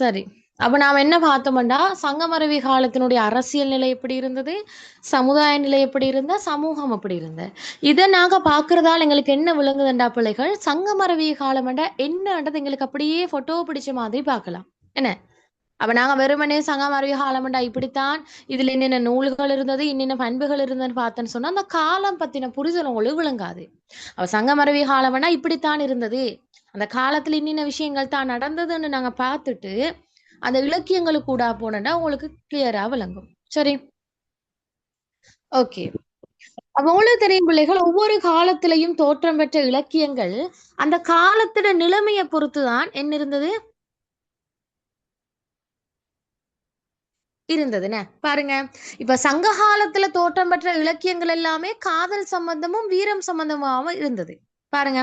சரி. அப்ப நாம என்ன பார்த்தோம்டா, சங்கமருவி காலத்தினுடைய அரசியல் நிலை எப்படி இருந்தது? சமுதாய நிலை எப்படி இருந்தா? சமூகம் எப்படி இருந்த? இத நாங்க பார்க்கிறதால எங்களுக்கு என்ன விளங்குதுண்டா பிள்ளைகள், சங்கமருவி காலம்டா என்னன்றது எங்களுக்கு அப்படியே ஃபோட்டோ பிடிச்ச மாதிரி பார்க்கலாம். என்ன? அப்ப நாங்க வெறுமனே சங்கமருவி காலம்டா இப்படித்தான், இதுல என்னென்ன நூல்கள் இருந்தது, என்னென்ன பண்புகள் இருந்ததுன்னு பார்த்தேன்னு சொன்னா, அந்த காலம் பத்தின புரிதல் உங்களுக்கு விளங்காது. அப்ப சங்கமருவி காலம்னா இப்படித்தான் இருந்தது. அந்த காலத்துல இன்னின்ன விஷயங்கள் தான் நடந்ததுன்னு நாங்க பார்த்துட்டு, அந்த இலக்கியங்களுக்கூடா போனோம்னா உங்களுக்கு கிளியரா விளங்கும். சரி. ஓகே. அப்ப உங்களுக்கு தெரியும் பிள்ளைகள், ஒவ்வொரு காலத்திலயும் தோற்றம் பெற்ற இலக்கியங்கள், அந்த காலத்திட நிலைமைய பொறுத்து தான் என்ன இருந்தது? இருந்ததுன்னு. பாருங்க. இப்ப சங்க காலத்துல தோற்றம் பெற்ற இலக்கியங்கள் எல்லாமே காதல் சம்பந்தமும், வீரம் சம்பந்தமாவும் இருந்தது. பாருங்க.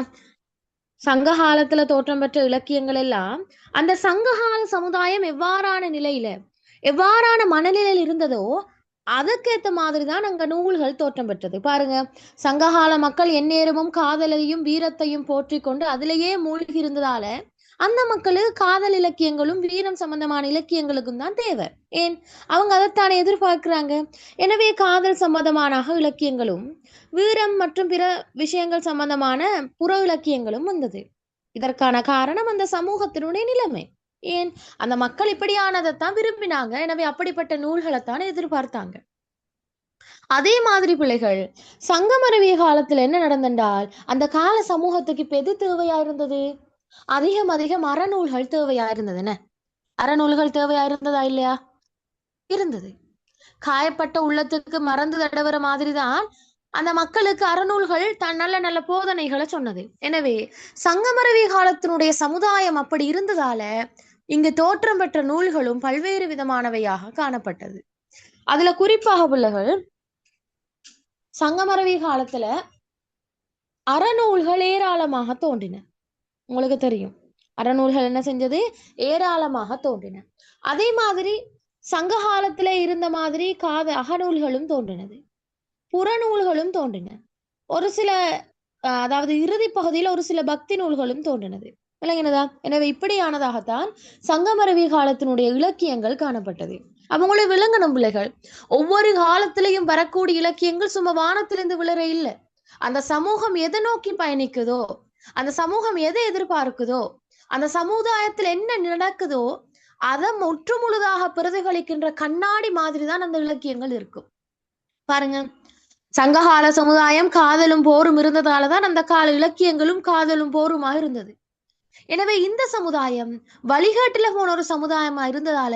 சங்க காலத்துல தோற்றம் பெற்ற இலக்கியங்கள் எல்லாம் அந்த சங்ககால சமுதாயம் எவ்வாறான நிலையில எவ்வாறான மனநிலையில் இருந்ததோ அதற்கேத்த மாதிரிதான் அங்க நூல்கள் தோற்றம் பெற்றது. பாருங்க, சங்ககால மக்கள் எந்நேரமும் காதலையும் வீரத்தையும் போற்றிக் கொண்டு அதிலேயே மூழ்கி இருந்ததால அந்த மக்களுக்கு காதல் இலக்கியங்களும் வீரம் சம்பந்தமான இலக்கியங்களுக்கும் தான் தேவை. ஏன்? அவங்க அதைத்தானே எதிர்பார்க்கிறாங்க. எனவே காதல் சம்பந்தமான இலக்கியங்களும் வீரம் மற்றும் பிற விஷயங்கள் சம்பந்தமான புற இலக்கியங்களும் வந்தது. இதற்கான காரணம் அந்த சமூகத்தினுடைய நிலைமை. ஏன்? அந்த மக்கள் இப்படியானதைத்தான் விரும்பினாங்க. எனவே அப்படிப்பட்ட நூல்களைத்தான் எதிர்பார்த்தாங்க. அதே மாதிரி பிள்ளைகள் சங்கமருவிய காலத்துல என்ன நடந்தென்றால் அந்த கால சமூகத்துக்கு இப்ப எது தேவையா இருந்தது? அதிகம் அறநூல்கள் தேவையா இருந்தது. என்ன? அறநூல்கள் தேவையா இருந்ததா இல்லையா? இருந்தது. காயப்பட்ட உள்ளத்துக்கு மறந்து தடவுற மாதிரிதான் அந்த மக்களுக்கு அறநூல்கள் தன் நல்ல நல்ல போதனைகளை சொன்னது. எனவே சங்கமருவி காலத்தினுடைய சமுதாயம் அப்படி இருந்ததால இங்கு தோற்றம் பெற்ற நூல்களும் பல்வேறு விதமானவையாக காணப்பட்டது. அதுல குறிப்பாக பிள்ளைகள் சங்கமருவி காலத்துல அறநூல்கள் ஏராளமாக தோன்றின. உங்களுக்கு தெரியும், அறநூல்கள் என்ன செஞ்சது? ஏராளமாக தோன்றின. அதே மாதிரி சங்க காலத்துல இருந்த மாதிரி அகநூல்களும் தோன்றினது, புறநூல்களும் தோன்றின. ஒரு சில அதாவது இறுதி பகுதியில் ஒரு சில பக்தி நூல்களும் தோன்றினது. விளங்கினதா? எனவே இப்படியானதாகத்தான் சங்கமருவி காலத்தினுடைய இலக்கியங்கள் காணப்பட்டது. அவங்களும் விளங்கணும் பிள்ளைகள். ஒவ்வொரு காலத்திலையும் வரக்கூடிய இலக்கியங்கள் சும்மா வானத்திலிருந்து விழுற இல்லை. அந்த சமூகம் எதை நோக்கி பயணிக்குதோ, அந்த சமூகம் எதை எதிர்பார்க்குதோ, அந்த சமுதாயத்துல என்ன நடக்குதோ அதை முற்று முழுதாக பிரதிபலிக்கின்ற கண்ணாடி மாதிரிதான் அந்த இலக்கியங்கள் இருக்கும். பாருங்க, சங்ககால சமுதாயம் காதலும் போரும் இருந்ததாலதான் அந்த கால இலக்கியங்களும் காதலும் போருமாக இருந்தது. எனவே இந்த சமுதாயம் வழிகாட்டுல போன ஒரு சமுதாயமா இருந்ததால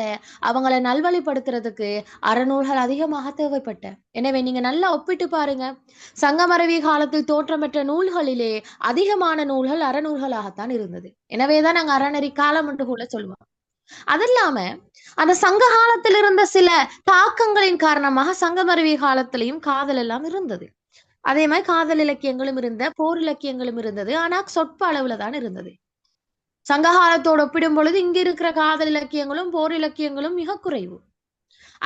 அவங்களை நல்வழிப்படுத்துறதுக்கு அறநூல்கள் அதிகமாக தேவைப்பட்ட. எனவே நீங்க நல்லா ஒப்பிட்டு பாருங்க. சங்கமருவி காலத்தில் தோற்றம் பெற்ற நூல்களிலே அதிகமான நூல்கள் அறநூல்களாகத்தான் இருந்தது. எனவேதான் நாங்க அறநெறி காலம் என்று கூட சொல்லுவோம். அது இல்லாம அந்த சங்க காலத்தில் இருந்த சில தாக்கங்களின் காரணமாக சங்கமருவி காலத்திலையும் காதல் எல்லாம் இருந்தது. அதே மாதிரி காதல் இலக்கியங்களும் இருந்த, போர் இலக்கியங்களும் இருந்தது. ஆனா சொற்ப அளவுல தான் இருந்தது. சங்ககாலத்தோடு ஒப்பிடும் பொழுது இங்க இருக்கிற காதல் இலக்கியங்களும் போர் இலக்கியங்களும் மிக குறைவு.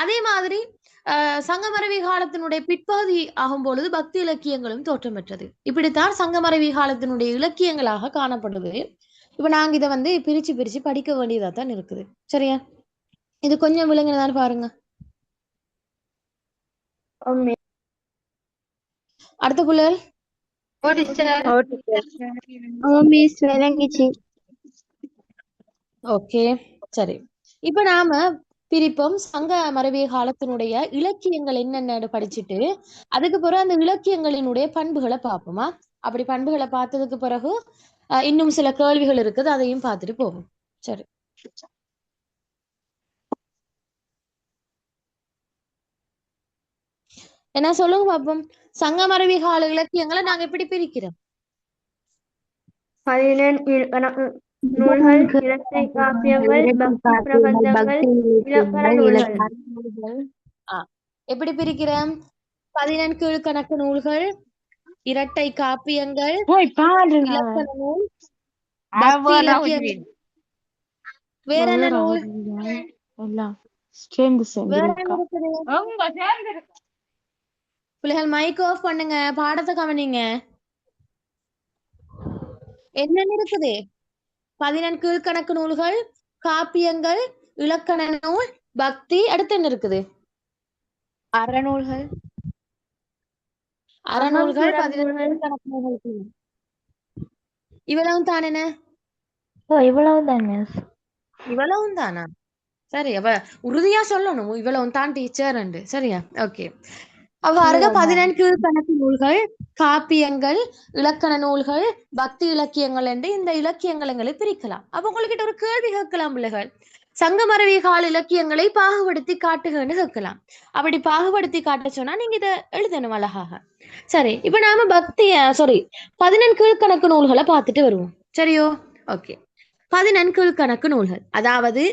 அதே மாதிரி சங்கமருவி காலத்தினுடைய பிற்பகுதி ஆகும் பொழுது பக்தி இலக்கியங்களும் தோற்றம் பெற்றது. இப்படித்தான் சங்கமருவி காலத்தினுடைய இலக்கியங்களாக காணப்படுது. இப்ப நாங்க இதை பிரிச்சு பிரிச்சு படிக்க வேண்டியதா தான் இருக்குது. சரியா? இது கொஞ்சம் விளங்குனதான்னு பாருங்க. அடுத்த புள்ளல். ஓகே, சரி. இப்ப நாம பிரிப்போம் சங்க மரபிய காலத்தினுடைய இலக்கியங்கள் என்னென்னு படிச்சுட்டு அதுக்கு பிறகு அந்த இலக்கியங்களினுடைய பண்புகளை பார்ப்போமா? அப்படி பண்புகளை பார்த்ததுக்கு பிறகு இன்னும் சில கேள்விகள் இருக்குது, அதையும் பார்த்துட்டு போவோம். சரி, என்ன சொல்லுங்க பாப்போம். சங்க மரபி கால இலக்கியங்களை நாங்க எப்படி பிரிக்கிறோம்? 17 நூல்கள், இரட்டை காப்பியங்கள், பக்தி பிரபந்தங்கள், இலக்கண நூல்கள். எப்படி பிரிக்கிறோம்? 17 கீழ்கணக்கு நூல்கள், இரட்டை காப்பியங்கள், இலக்கண நூல், பக்தி இலக்கியங்கள். வேற என்ன நூல்? வேற என்ன இருக்குது? பிள்ளைகள் மைக் ஆஃப் பண்ணுங்க, பாடத்தை கவனிங்க. என்னென்ன இருக்குது? 17 கீழ்கணக்கு நூல்கள், காப்பியங்கள், இலக்கண நூல், பக்தி, அடுத்து என்ன இருக்குது? அறநூல்கள், அறநூல்கள், அகம் 11 நூல்கள். கணக்கு நூல்கள். இவ்வளவும் தானே? இவ்வளவுதான் மிஸ். இவ்வளவும் தானா? சரி, அப்ப உறுதியா சொல்லணும் இவ்வளவும் தான் டீச்சர். சரியா? ஓகே. அவ்வாறு 11 கணக்கு நூல்கள், காப்பியங்கள், இலக்கண நூல்கள், பக்தி இலக்கியங்கள் என்று இந்த இலக்கியங்களை பிரிக்கலாம். அப்ப உங்ககிட்ட ஒரு கேள்வி கேட்கலாம் பிள்ளைகள். சங்கமரவி கால இலக்கியங்களை பாகுபடுத்தி காட்டுகன்னு கேட்கலாம். அப்படி பாகுபடுத்தி காட்ட சொன்னா நீங்க இதை எழுதணும் அழகாக. சரி, இப்ப நாம 11 கீழ்கணக்கு நூல்களை பார்த்துட்டு வருவோம். சரியோ? ஓகே. 11 கீழ்கணக்கு நூல்கள், அதாவது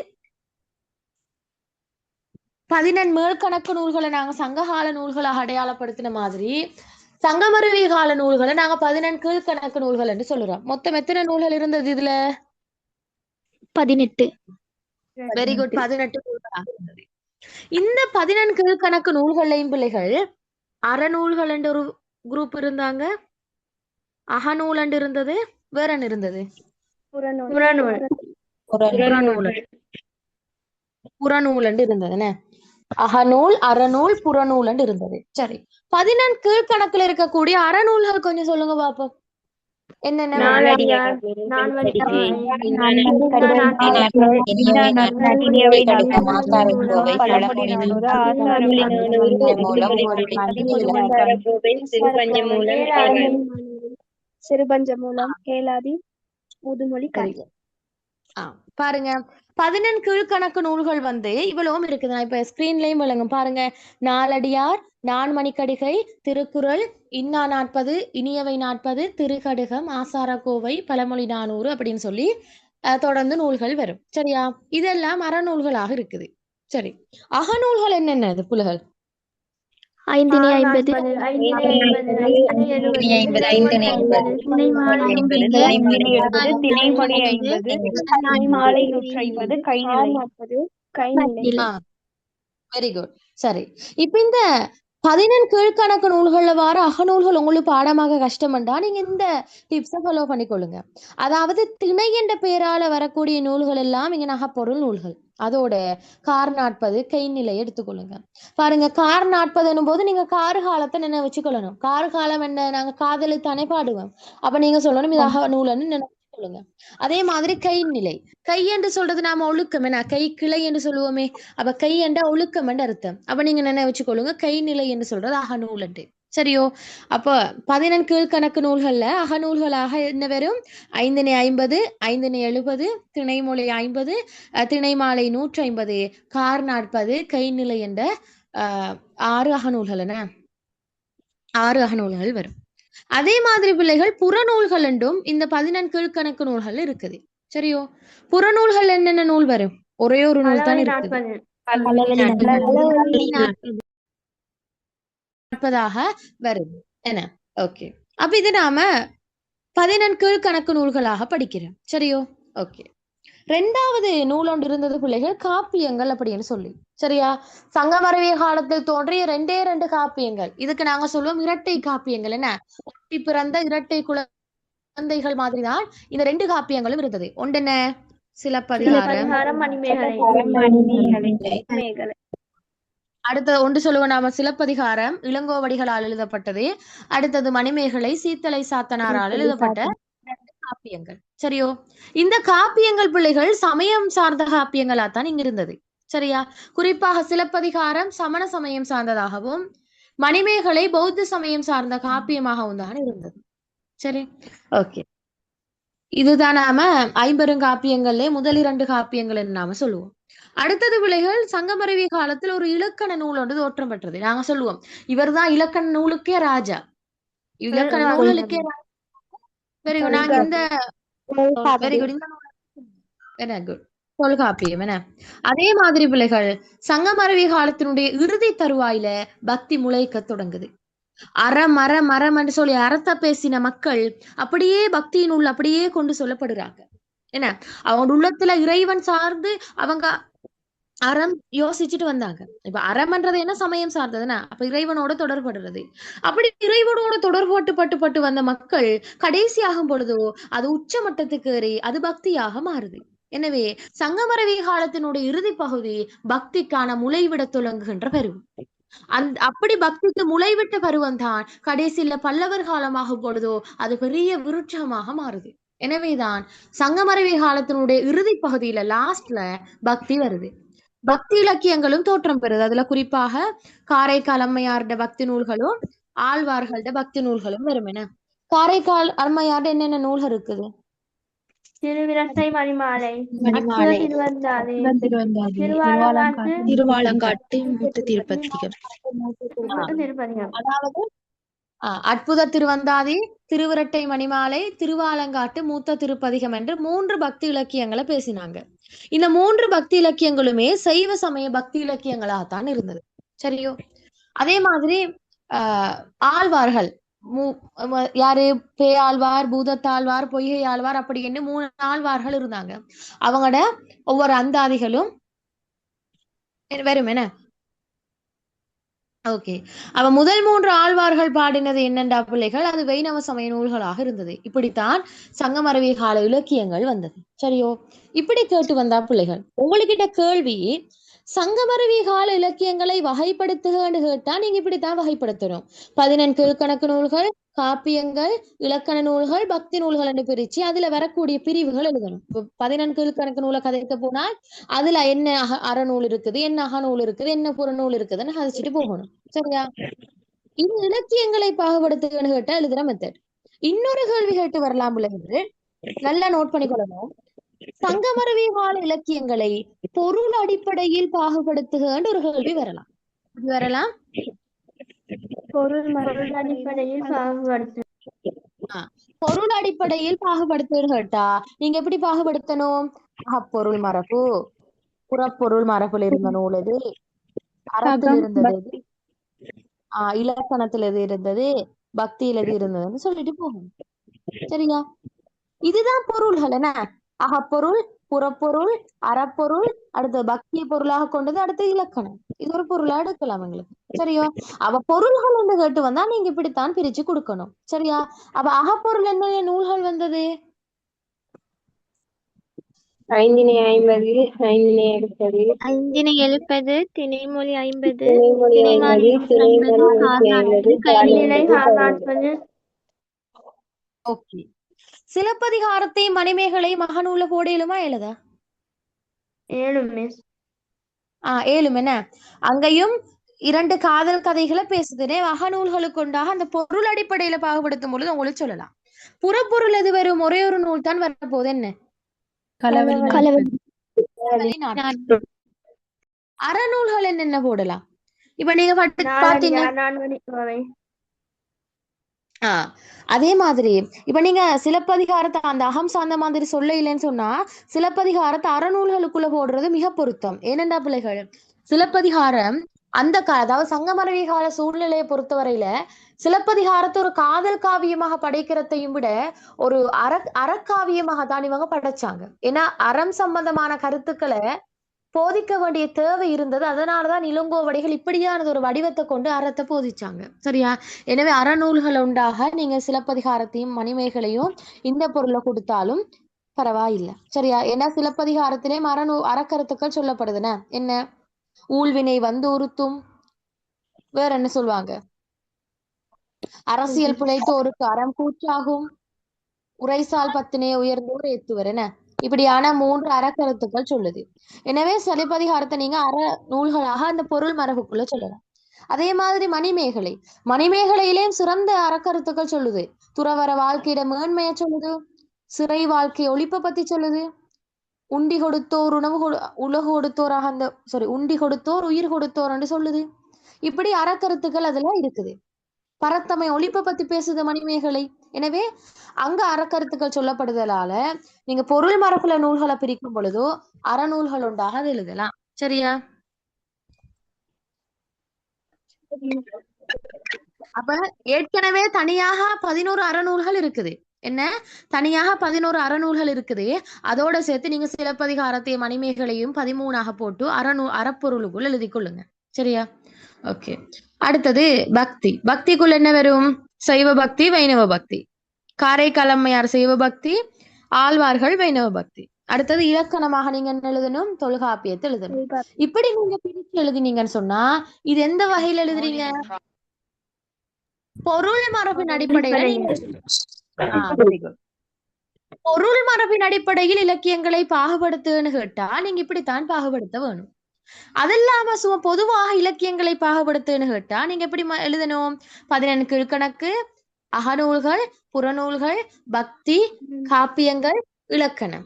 11 மேல்கணக்கு நூல்களை நாங்க சங்ககால நூல்களாக அடையாளப்படுத்தின மாதிரி சங்கமருவி கால நூல்களை நாங்க 11 கீழ்கணக்கு நூல்கள் என்று சொல்லுறோம். மொத்தம் எத்தனை நூல்கள் இருந்தது இதுல? 18. Very good. 18 நூல்களாக இருந்தது. இந்த 11 கீழ்கணக்கு நூல்களையும் பிள்ளைகள் அறநூல்கள் என்ற ஒரு குரூப் இருந்தாங்க, அகநூல் என்று இருந்தது, வேற என்ன இருந்தது? புறநூல். புறநூல் என்று இருந்தது. என்ன? அகநூல், அறநூல், புறநூல் என்று இருந்தது. சரி, 11 கீழ்கணக்குல இருக்கக்கூடிய அறநூல்கள் கொஞ்சம் சொல்லுங்க பாப்போம். என்னென்ன? நாலடியார், நான்மணி சிறுபஞ்சமூலம், கேளாதி, முதுமொழி, காஞ்சி. பாருங்க, 11 கீழ்கணக்கு நூல்கள் இவ்வளவும் இருக்குது. நான் இப்ப ஸ்கிரீன்லயும் விளங்கும் பாருங்க. நாலடியார், நான்மணிக்கடிகை, திருக்குறள், இன்னா 40, இனியவை 40, திருக்கடுகம், ஆசாரக்கோவை, பழமொழி 400 அப்படின்னு சொல்லி தொடர்ந்து நூல்கள் வரும். சரியா? இதெல்லாம் அறநூல்களாக இருக்குது. சரி, அகநூல்கள் என்னென்ன புலகள்? 550, 550, வெரி குட். சரி, இப்ப இந்த 11 கீழ்கணக்கு நூல்கள்ல வார அகநூல்கள் உங்களுக்கு பாடமாக கஷ்டம்டா நீங்க இந்த டிப்ஸை ஃபாலோ பண்ணிக்கொள்ளுங்க. அதாவது திணை என்ற பெயரால வரக்கூடிய நூல்கள் எல்லாம் இங்க நகப்பொருள் நூல்கள். அதோட கார் 40 கைநிலை எடுத்துக்கொள்ளுங்க. பாருங்க, கார் 40 போது நீங்க கார் காலத்தை நினைவு வச்சுக்கொள்ளணும். கார் காலம் என்ன? நாங்க காதலி தானே பாடுவோம். அப்ப நீங்க சொல்லணும் இது அகநூல்னு நினைவு கொள்ளுங்க. அதே மாதிரி கைநிலை, கை என்று சொல்றது நாம ஒழுக்கம் என்ன, கை கிளை என்று சொல்லுவோமே. அப்ப கை என்ற ஒழுக்கம் என்று அர்த்தம். அப்ப நீங்க நினைவு வச்சுக்கொள்ளுங்க, கைநிலை என்று சொல்றது அகநூல் என்று. சரியோ? அப்ப 11 கீழ்கணக்கு நூல்கள்ல அகநூல்களாக என்ன வரும்? 550, 570, திணைமொழி 50, திணைமாலை 150, கார் 40, கைநிலை என்ற 6 அகநூல்கள். என்ன? 6 அகநூல்கள் வரும். அதே மாதிரி பிள்ளைகள் புறநூல்கள் என்றும் இந்த 11 கீழ்கணக்கு நூல்கள் இருக்குது. சரியோ? புறநூல்கள் என்னென்ன நூல் வரும்? ஒரே ஒரு நூல் தான் இருக்குது. 40 வருது. என்ன? ஓகே. அப்ப இது நாம 11 கீழ்கணக்கு நூல்களாக படிக்கிறோம். சரியோ? ஓகே. 2வது நூல் ஒன்று இருந்தது பிள்ளைகள், காப்பியங்கள் அப்படின்னு சொல்லி. சரியா? சங்கமரவிய காலத்தில் தோன்றிய 2 காப்பியங்கள். இதுக்கு நாங்க சொல்லுவோம் இரட்டை காப்பியங்கள். என்ன? ஒட்டி பிறந்த இரட்டை குழந்தைகள் மாதிரிதான் இந்த 2 காப்பியங்களும் இருந்தது. ஒன்றென்ன? சிலப்பதிகாரம், மணிமேகலை. அடுத்தது ஒன்று சொல்லுவோம் நாம, சிலப்பதிகாரம் இளங்கோவடிகளால் எழுதப்பட்டது. அடுத்தது மணிமேகலை சீத்தலை சாத்தனாரால் எழுதப்பட்ட 2 காப்பியங்கள். சரியோ? இந்த காப்பியங்கள் பிள்ளைகள் சமயம் சார்ந்த காப்பியங்களா தான் இங்க இருந்தது. சரியா? குறிப்பாக சிலப்பதிகாரம் சமண சமயம் சார்ந்ததாகவும் மணிமேகலை பௌத்த சமயம் சார்ந்த காப்பியமாகவும் தான் இருந்தது. சரி, ஓகே. இதுதான் நாம 50 காப்பியங்கள்ல முதல் 2 காப்பியங்கள் என்று நாம சொல்லுவோம். அடுத்தது பிள்ளைகள், சங்கமரவி காலத்தில் ஒரு இலக்கண நூல் ஒன்று தோற்றம் பெற்றது. நாங்க சொல்லுவோம் இவர்தான் இலக்கண நூலுக்கே ராஜா. இலக்கண நூலுக்கே வெரி குட். நாங்க இந்த வெரி குட் என்ன குட் தொல்காப்பியம். என்ன? அதே மாதிரி பிள்ளைகள் சங்கமரவி காலத்தினுடைய இறுதி தருவாயில பக்தி முளைக்க தொடங்குது. மரம் என்று சொல்லி அறத்த பேசின மக்கள் அப்படியே பக்தியின் உள்ள அப்படியே கொண்டு சொல்லப்படுறாங்க. என்ன? அவங்க உள்ளத்துல இறைவன் சார்ந்து அவங்க அறம் யோசிச்சுட்டு வந்தாங்க. இப்ப அறம்ன்றது என்ன? சமயம் சார்ந்ததுன்னா அப்ப இறைவனோட தொடர்படுறது. அப்படி இறைவனோட தொடர்பட்டு வந்த மக்கள் கடைசி ஆகும் பொழுதோ அது உச்ச மட்டத்துக்கு ஏறி அது பக்தியாக மாறுது. எனவே சங்கமரவி காலத்தினுடைய இறுதி பகுதி பக்திக்கான முளைவிட தொடங்குகின்ற பருவம். அப்படி பக்திக்கு முளைவிட்ட பருவம் தான் கடைசியில பல்லவர் காலமாகும் பொழுதோ அது பெரிய விருட்சமாக மாறுது. எனவேதான் சங்கமரவி காலத்தினுடைய இறுதி பகுதியில லாஸ்ட்ல பக்தி வருது. பக்தி இலக்கியங்களும் தோற்றம் பெறுது. அதுல குறிப்பாக காரைக்கால் அம்மையார்ட பக்தி நூல்களும் ஆழ்வார்கள்ட பக்தி நூல்களும் வரும். என காரைக்கால் அம்மையார்ட என்னென்ன நூல்கள் இருக்குது? திருவிரசை மணிமாலை, மணிமாலை, திருவந்தாதி, திருவந்தாதி, திருவாலங்காட்டு, திருவாலங்காட்டு, மூத்த திருப்பதிகம். திருப்பதிகம். அதாவது அற்புத திருவந்தாதி, திருவிரட்டை மணிமாலை, திருவாலங்காட்டு, மூத்த திருப்பதிகம் என்று 3 பக்தி இலக்கியங்களை பேசினாங்க. இந்த 3 பக்தி இலக்கியங்களுமே சைவ சமய பக்தி இலக்கியங்களாகத்தான் இருந்தது. சரியோ? அதே மாதிரி ஆழ்வார்கள் யாரு? பேயாழ்வார், பூதத்தாழ்வார், பொய்கை ஆழ்வார் அப்படி என்று 3 ஆழ்வார்கள் இருந்தாங்க. அவங்களோட ஒவ்வொரு அந்தாதிகளும் வரும். என்ன ஓகே, அவ முதல் 3 ஆழ்வார்கள் பாடினது என்னண்டா பிள்ளைகள்? அது வைணவ சமய நூல்களாக இருந்தது. இப்படித்தான் சங்கமரவி கால இலக்கியங்கள் வந்தது. சரியோ? இப்படி கேட்டு வந்தா பிள்ளைகள், உங்ககிட்ட கேள்வி, சங்கமரவி கால இலக்கியங்களை வகைப்படுத்துகன்னு கேட்டா நீங்க இப்படித்தான் வகைப்படுத்தணும். 14 கீழ்கணக்கு நூல்கள், காப்பியங்கள், இலக்கண நூல்கள், பக்தி நூல்கள் என்று பிரிச்சு அதுல வரக்கூடிய பிரிவுகள் எழுதணும். 14 கீழ்கணக்கு நூலை கதைக்க போனால் அதுல என்ன அறநூல் இருக்குது, என்ன அகநூல் இருக்குது, என்ன புறநூல் இருக்குதுன்னு கதைச்சிட்டு போகணும். சரியா? இது இலக்கியங்களை பாகுபடுத்துகன்னு கேட்டா எழுதுற மெத்தட். இன்னொரு கேள்வி கேட்டு வரலாம் பிள்ளைகள், நல்லா நோட் பண்ணிக்கொள்ளணும். சங்கமரவி கால இலக்கியங்களை பொருள் அடிப்படையில் பாகுபடுத்துகன்னு ஒரு கேள்வி வரலாம். பொருள் அடிப்படையில் பாகுபடுத்து. பொருள் அடிப்படையில் பாகுபடுத்து கேட்டா நீங்க எப்படி பாகுபடுத்தணும்? அகப்பொருள் மரபு, புறப்பொருள் மரபுல இருந்த நூல் எது, அறத்தில் இருந்தது எது, இலக்கணத்துல எது இருந்தது, பக்தியில எது இருந்ததுன்னு சொல்லிட்டு போகணும். சரியா? இதுதான் பொருள்கள். என்ன? அகப்பொருள், புறப்பொருள், அறப்பொருள், அடுத்து பக்திய பொருளாக கொண்டது, அடுத்து இலக்கணம். இது ஒரு பொருளா எடுக்கலாம் எங்களுக்கு. சரியோ? அவ பொருள்கள் என்று கேட்டு வந்தா நீங்க இப்படித்தான் பிரிச்சு கொடுக்கணும். சரியா? அப்ப அகப்பொருள் என்ன நூல்கள் வந்தது? 5 50, 5 எழுப்பது, 5 எழுப்பது, திணைமொழி 50, ஓகே. சிலப்பதிகாரத்தை மணிமேகலை மகநூல போடையிலுமா எழுதா? ஏழும். என்ன? அங்கேயும் 2 காதல் கதைகளை பேசுதுனே. மகநூல்களுக்கு உண்டாக அந்த பொருள் அடிப்படையில பாகுபடுத்தும் பொழுது உங்களுக்கு சொல்லலாம். புறப்பொருள் எது வரும்? ஒரே ஒரு நூல் தான் வரப்போகுது. என்ன? அறநூல்கள் என்னென்ன போடலாம்? இப்ப நீங்க பாத்தீங்க. அதே மாதிரி இப்ப நீங்க சிலப்பதிகாரத்தை அந்த அகம் சார்ந்த மாதிரி சொல்ல இல்லைன்னு சொன்னா சிலப்பதிகாரத்தை அறநூல்களுக்குள்ள போடுறது மிக பொருத்தம். ஏனென்றா பிள்ளைகள், சிலப்பதிகாரம் அந்த அதாவது சங்கமரவி கால சூழ்நிலையை பொறுத்தவரையில சிலப்பதிகாரத்தை ஒரு காதல் காவியமாக படைக்கிறதையும் விட ஒரு அறக்காவியமாக தான் இவங்க படைச்சாங்க. ஏன்னா அறம் சம்பந்தமான கருத்துக்களை போதிக்க வேண்டிய தேவை இருந்தது. அதனாலதான் இளங்கோவடிகள் இப்படியானது ஒரு வடிவத்தை கொண்டு அறத்தை போதிச்சாங்க. சரியா? எனவே அறநூல்கள் உண்டாக நீங்க சிலப்பதிகாரத்தையும் மணிமேகலையும் இந்த பொருளை கொடுத்தாலும் பரவாயில்லை. சரியா? ஏன்னா சிலப்பதிகாரத்திலே அறக்கருத்துக்கள் சொல்லப்படுதுன. என்ன? ஊழ்வினை வந்து உறுத்தும், வேற என்ன சொல்லுவாங்க? அரசியல் பிழைத்தோருக்கு அறம் கூற்றாகும், உரைசால் பத்தினே உயர்ந்தோர் ஏத்துவர். என்ன? இப்படியான 3 அறக்கருத்துக்கள் சொல்லுது. எனவே சிலப்பதிகாரத்தை நீங்க அற நூல்களாக அந்த பொருள் மரபுக்குள்ள சொல்லலாம். அதே மாதிரி மணிமேகலையிலேயும் சிறந்த அறக்கருத்துக்கள் சொல்லுது. துறவர வாழ்க்கையிட மேன்மையை சொல்லுது, சிறை வாழ்க்கை ஒழிப்பை பத்தி சொல்லுது, உண்டி கொடுத்தோர் உலகு கொடுத்தோராக உண்டி கொடுத்தோர் உயிர் கொடுத்தோர் என்று சொல்லுது. இப்படி அறக்கருத்துக்கள் அதெல்லாம் இருக்குது. பரத்தமை ஒழிப்பை பத்தி பேசுது மணிமேகலை. எனவே அங்க அறக்கருத்துக்கள் சொல்லப்படுதலால நீங்க பொருள் மரபுல நூல்களை பிரிக்கும் பொழுதோ அறநூல்கள் உண்டாக அது எழுதலாம். சரியா? அப்ப ஏற்கனவே தனியாக 11 அறநூல்கள் இருக்குது. என்ன? தனியாக 11 அறநூல்கள் இருக்குது. அதோட சேர்த்து நீங்க சிலப்பதிகாரத்தையும் மணிமேகலையும் 13ஆக போட்டு அறப்பொருளுக்குள் எழுதி கொள்ளுங்க. சரியா? ஓகே. அடுத்தது பக்திக்குள்ள என்ன வரும்? சைவ பக்தி, வைணவ பக்தி. காரைக்கால் அம்மையார் சைவ பக்தி, ஆழ்வார்கள் வைணவ பக்தி. அடுத்தது இலக்கணமாக நீங்க என்ன எழுதணும்? தொல்காப்பியத்தை எழுதணும். இப்படி நீங்க பிரிச்சு எழுதினீங்கன்னு சொன்னா இது எந்த வகையில எழுதுறீங்க? பொருள் மரபின் அடிப்படையில நீங்க very good. பொருள் மரபின் அடிப்படையில் இலக்கியங்களை பாகுபடுத்துன்னு கேட்டா நீங்க இப்படித்தான் பாகுபடுத்த வேணும். அது இல்லாம சும்மா பொதுவாக இலக்கியங்களை பாகுபடுத்துன்னு கேட்டா நீங்க எப்படி எழுதணும்? 14 கீழ்கணக்கு, அகநூல்கள், புறநூல்கள், பக்தி, காப்பியங்கள், இலக்கணம்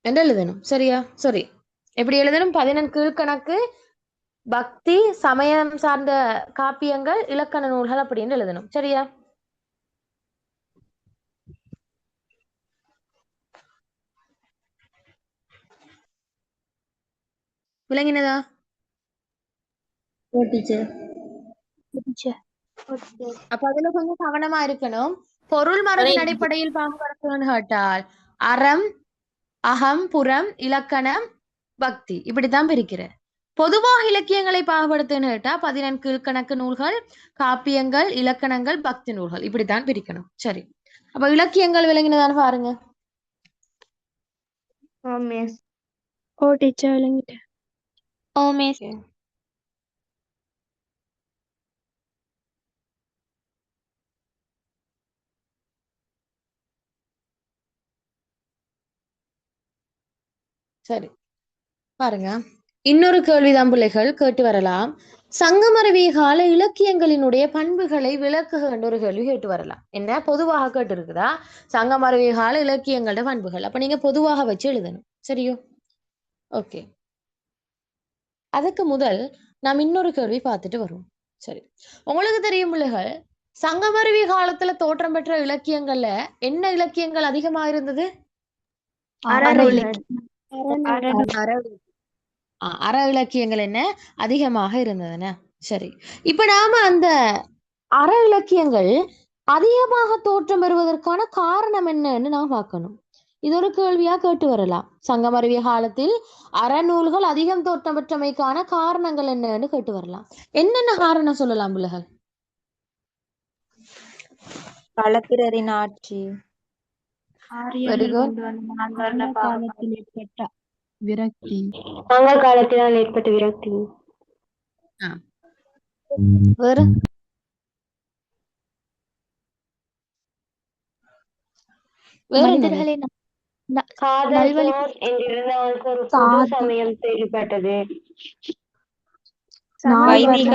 என்று எழுதணும். சரியா? சரி, எப்படி எழுதணும்? 14 கீழ்கணக்கு, பக்தி, சமயம் சார்ந்த காப்பியங்கள், இலக்கண நூல்கள் அப்படின்னு எழுதணும். சரியா? விளங்கினதா? அப்ப அதுல கொஞ்சம் கவனமா இருக்கணும். பொருள் மரபின் அடிப்படையில் பாகுபடுத்துன்னு கேட்டால் அறம், அகம், புறம், இலக்கணம், பக்தி இப்படித்தான் பிரிக்கிற. பொதுவாக இலக்கியங்களை பாகுபடுத்துன்னு கேட்டா 14 கீழ்கணக்கு நூல்கள், காப்பியங்கள், இலக்கணங்கள், பக்தி நூல்கள் இப்படித்தான் பிரிக்கணும். சரி, அப்ப இலக்கியங்கள் விளங்கினதான்னு பாருங்க. சரி, பாருங்க, இன்னொரு கேள்விதான் பிள்ளைகள் கேட்டு வரலாம். சங்கமருவிய கால இலக்கியங்களினுடைய பண்புகளை விளக்குக என்ற ஒரு கேள்வி கேட்டு வரலாம். என்ன பொதுவாக கேட்டு இருக்குதா? சங்கமருவிய கால இலக்கியங்களோட பண்புகள். அப்ப நீங்க பொதுவாக வச்சு எழுதணும். சரியோ? ஓகே, அதுக்கு முதல் நாம் இன்னொரு கேள்வி பார்த்துட்டு வரும். சரி, உங்களுக்கு தெரியும் பிள்ளைகள், சங்கமருவி காலத்துல தோற்றம் பெற்ற இலக்கியங்கள்ல என்ன இலக்கியங்கள் அதிகமா இருந்தது? அற இலக்கியங்கள் என்ன அதிகமாக இருந்ததுன்னு. சரி, இப்ப நாம அந்த அற இலக்கியங்கள் அதிகமாக தோற்றம் பெறுவதற்கான காரணம் என்னன்னு நான் பார்க்கணும். இது ஒரு கேள்வியா கேட்டு வரலாம். சங்கமருவிய காலத்தில் அறநூல்கள் அதிகம் தோற்றம் பெற்றமைக்கான காரணங்கள் என்னன்னு கேட்டு வரலாம். என்னென்ன காரணம் சொல்லலாம் பிள்ளைகள்? களப்பிரரின் ஆட்சி, காலத்தில் ஏற்பட்ட விரக்தி, சங்க காலத்தினால் ஏற்பட்ட விரக்தி. வேறு மனிதர்களை சமயம் செயல்பட்டது. வைதிக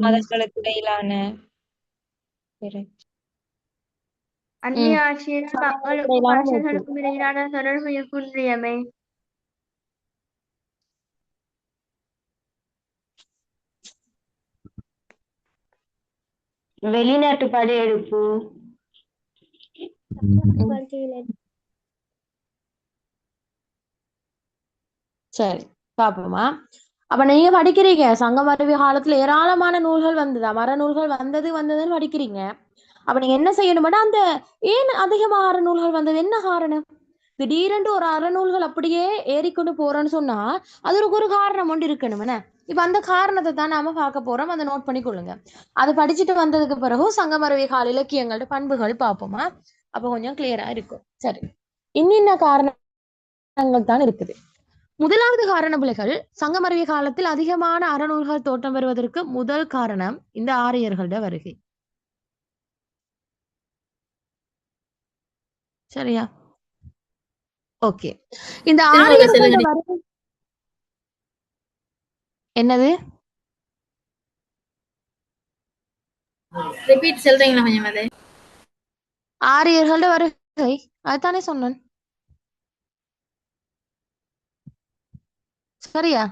மதங்களுக்கு இடையிலான அந்நிய ஆட்சியினால் மக்களுக்கும் அரசர்களுக்கும் இடையிலான தொடர்பு குன்றியமை. வெளிநாட்டு படையெடுப்பு. சரி, பாப்போமா. அப்ப நீங்க படிக்கிறீங்க சங்கமருவி காலத்துல ஏராளமான நூல்கள் வந்ததா, மரநூல்கள் வந்ததுன்னு படிக்கிறீங்க. அப்ப நீங்க என்ன செய்யணும்னா அந்த ஏன் அதிகமாக அறநூல்கள் வந்தது என்ன காரணம்? திடீரென்று ஒரு அறநூல்கள் அப்படியே ஏறிக்கொண்டு போறோன்னு சொன்னா அது ஒரு காரணம் ஒன்று இருக்கணும் என்ன. இப்ப அந்த காரணத்தை தான் நாம பார்க்க போறோம். அதை நோட் பண்ணி கொள்ளுங்க. அதை படிச்சுட்டு வந்ததுக்கு பிறகு சங்கமருவி கால இலக்கியங்களோட பண்புகள் பார்ப்போமா. அப்ப கொஞ்சம் கிளியரா இருக்கும். சரி, இன்னின்ன காரணங்கள் தான் இருக்குது. முதலாவது காரண பிள்ளைகள், சங்கமருவி காலத்தில் அதிகமான அறநூல்கள் தோற்றம் பெறுவதற்கு முதல் காரணம் இந்த ஆரியர்களோட வருகை. சரியா? ஓகே, இந்த ஆரியர்களோட வருகை என்னது? ரிப்பீட் சொல்றீங்களா கொஞ்சம்? அது ஆரியர்களோட வருகை அதுதானே சொன்னேன். சரியா?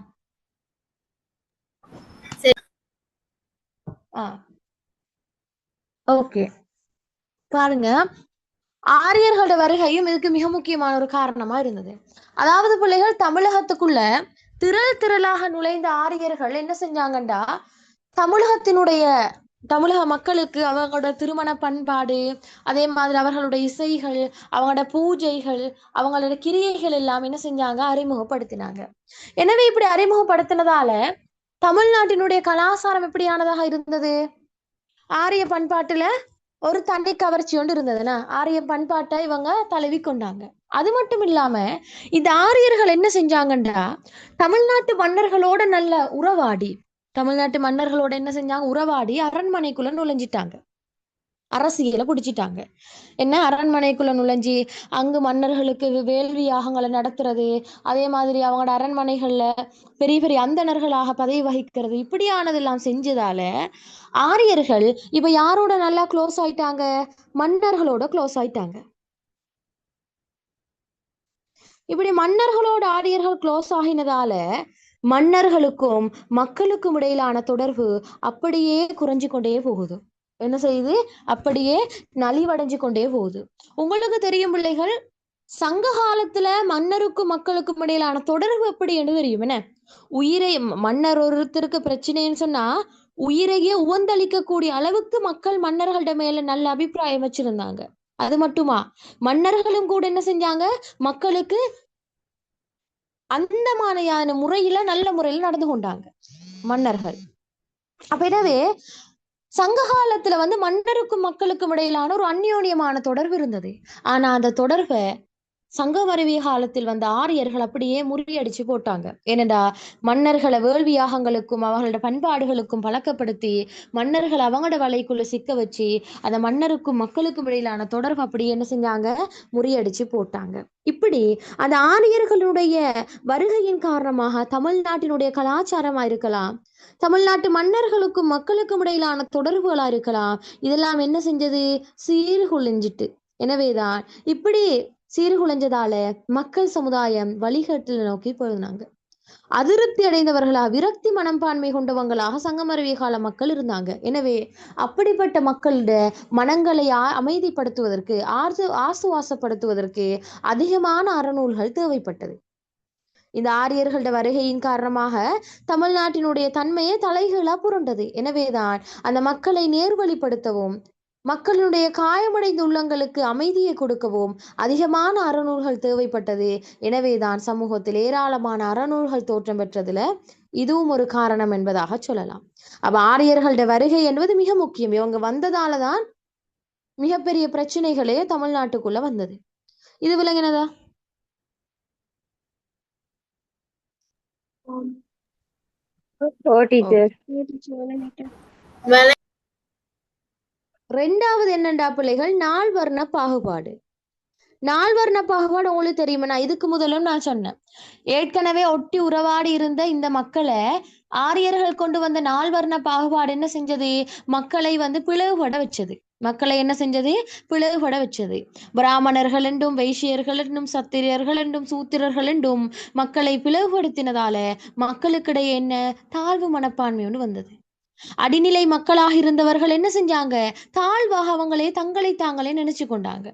ஓகே, பாருங்க, ஆரியர்களோட வருகையும் இதுக்கு மிக முக்கியமான ஒரு காரணமா இருந்தது. அதாவது பிள்ளைகள், தமிழகத்துக்குள்ள திரளாக நுழைந்த ஆரியர்கள் என்ன செஞ்சாங்கண்டா, தமிழக மக்களுக்கு அவங்களோட திருமண பண்பாடு, அதே மாதிரி அவர்களுடைய இசைகள், அவங்களோட பூஜைகள், அவங்களோட கிரியைகள் எல்லாம் என்ன செஞ்சாங்க? அறிமுகப்படுத்தினாங்க. எனவே இப்படி அறிமுகப்படுத்தினதால தமிழ்நாட்டினுடைய கலாச்சாரம் எப்படியானதாக இருந்தது? ஆரிய பண்பாட்டுல ஒரு தனி கவர்ச்சி ஒன்று இருந்ததுன்னா ஆரிய பண்பாட்டை இவங்க தழுவி கொண்டாங்க. அது மட்டும் இல்லாம இந்த ஆரியர்கள் என்ன செஞ்சாங்கண்டா, தமிழ்நாட்டு மன்னர்களோட நல்ல உறவாடி தமிழ்நாட்டு மன்னர்களோட என்ன செஞ்சாங்க, உறவாடி அரண்மனைக்குள்ள நுழைஞ்சிட்டாங்க, அரசியலை பிடிச்சிட்டாங்க. என்ன அரண்மனைக்குள்ள நுழைஞ்சி அங்கு மன்னர்களுக்கு வேள்வி யாகங்களை நடத்துறது, அதே மாதிரி அவங்களோட அரண்மனைகள்ல பெரிய பெரிய அந்தணர்களாக பதவி வகிக்கிறது, இப்படியானதெல்லாம் செஞ்சதால ஆரியர்கள் இப்ப யாரோட நல்லா க்ளோஸ் ஆயிட்டாங்க, மன்னர்களோட க்ளோஸ் ஆயிட்டாங்க. இப்படி மன்னர்களோட ஆரியர்கள் க்ளோஸ் ஆகினதால மன்னர்களுக்கும் மக்களுக்கும் இடையிலான தொடர்பு அப்படியே குறைஞ்சு கொண்டே போகுது. என்ன செய்யுது, அப்படியே நலிவடைஞ்சு கொண்டே போகுது. உங்களுக்கு தெரியும் பிள்ளைகள், சங்க காலத்துல மன்னருக்கும் மக்களுக்கும் இடையிலான தொடர்பு எப்படி என்று தெரியும். என்ன, உயிரை மன்னர் ஒருத்தருக்கு பிரச்சனைன்னு சொன்னா உயிரையே உவந்தளிக்கக்கூடிய அளவுக்கு மக்கள் மன்னர்கள்ட மேல நல்ல அபிப்பிராயம் வச்சிருந்தாங்க. அது மட்டுமா, மன்னர்களும் கூட என்ன செஞ்சாங்க, மக்களுக்கு அந்த மாதிரியான முறையில நல்ல முறையில நடந்து கொண்டாங்க மன்னர்கள். அப்ப எனவே சங்க காலத்துல மன்னருக்கும் மக்களுக்கும் இடையிலான ஒரு அந்யோன்யமான தொடர்பு இருந்தது. ஆனா அந்த தொடர்பை சங்கம் அறிவிய காலத்தில் வந்த ஆரியர்கள் அப்படியே முறியடிச்சு போட்டாங்க. ஏனென்றா மன்னர்களை வேள்வி யாகங்களுக்கும் அவங்களோட பண்பாடுகளுக்கும் பழக்கப்படுத்தி மன்னர்கள் அவங்களோட வலைக்குள்ள சிக்க வச்சு அந்த மன்னருக்கும் மக்களுக்கும் இடையிலான தொடர்பு அப்படியே என்ன செஞ்சாங்க, முறியடிச்சு போட்டாங்க. இப்படி அந்த ஆரியர்களுடைய வருகையின் காரணமாக தமிழ்நாட்டினுடைய கலாச்சாரமா இருக்கலாம், தமிழ்நாட்டு மன்னர்களுக்கும் மக்களுக்கும் இடையிலான தொடர்புகளா இருக்கலாம், இதெல்லாம் என்ன செஞ்சது, சீர்குலைஞ்சிட்டு. எனவேதான் இப்படி சீர்குலைஞ்சதால மக்கள் சமுதாயம் வழிகேட்டில் நோக்கி போயிருந்தாங்க. அதிருப்தி அடைந்தவர்களா, விரக்தி மனப்பான்மை கொண்டவங்களாக சங்கமருவிய கால மக்கள் இருந்தாங்க. எனவே அப்படிப்பட்ட மக்களோட மனங்களை அமைதிப்படுத்துவதற்கு, ஆசுவாசப்படுத்துவதற்கு அதிகமான அறநூல்கள் தேவைப்பட்டது. இந்த ஆரியர்களோட வருகையின் காரணமாக தமிழ்நாட்டினுடைய தன்மையை தலைகீழா புரண்டது. எனவேதான் அந்த மக்களை நேர்வழிப்படுத்தவும் மக்களுடைய காயமடைந்த உள்ளங்களுக்கு அமைதியை கொடுக்கவும் அதிகமான அறநூல்கள் தேவைப்பட்டது. எனவேதான் சமூகத்தில் ஏராளமான அறநூல்கள் தோற்றம் பெற்றதுல இதுவும் ஒரு காரணம் என்பதாக சொல்லலாம். அப்ப ஆரியர்களோட வருகை என்பது மிக முக்கியம். இவங்க வந்ததாலதான் மிகப்பெரிய பிரச்சனைகளே தமிழ்நாட்டுக்குள்ள வந்தது. இது விளங்கினதா? ரெண்டாவது என்னண்டா பிள்ளைகள், நால்வர்ண பாகுபாடு. நால்வர்ண பாகுபாடு உங்களுக்கு தெரியுமா? நான் இதுக்கு முதலும் நான் சொன்னேன், ஏற்கனவே ஒட்டி உறவாடி இருந்த இந்த மக்களை ஆரியர்கள் கொண்டு வந்த நால்வர்ண பாகுபாடு என்ன செஞ்சது, மக்களை பிளவுபட வச்சது. மக்களை என்ன செஞ்சது, பிளவுபட வச்சது. பிராமணர்கள் என்றும் வைசியர்கள் என்றும் சத்திரியர்கள் என்றும் சூத்திரர்கள் என்றும் மக்களை பிளவுபடுத்தினதால மக்களுக்கிடையே என்ன தாழ்வு மனப்பான்மை ஒன்று வந்தது. அடிநிலை மக்களாக இருந்தவர்கள் என்ன செஞ்சாங்க, தாழ்வாக அவங்களே தங்களை தாங்களே நினைச்சு கொண்டாங்க.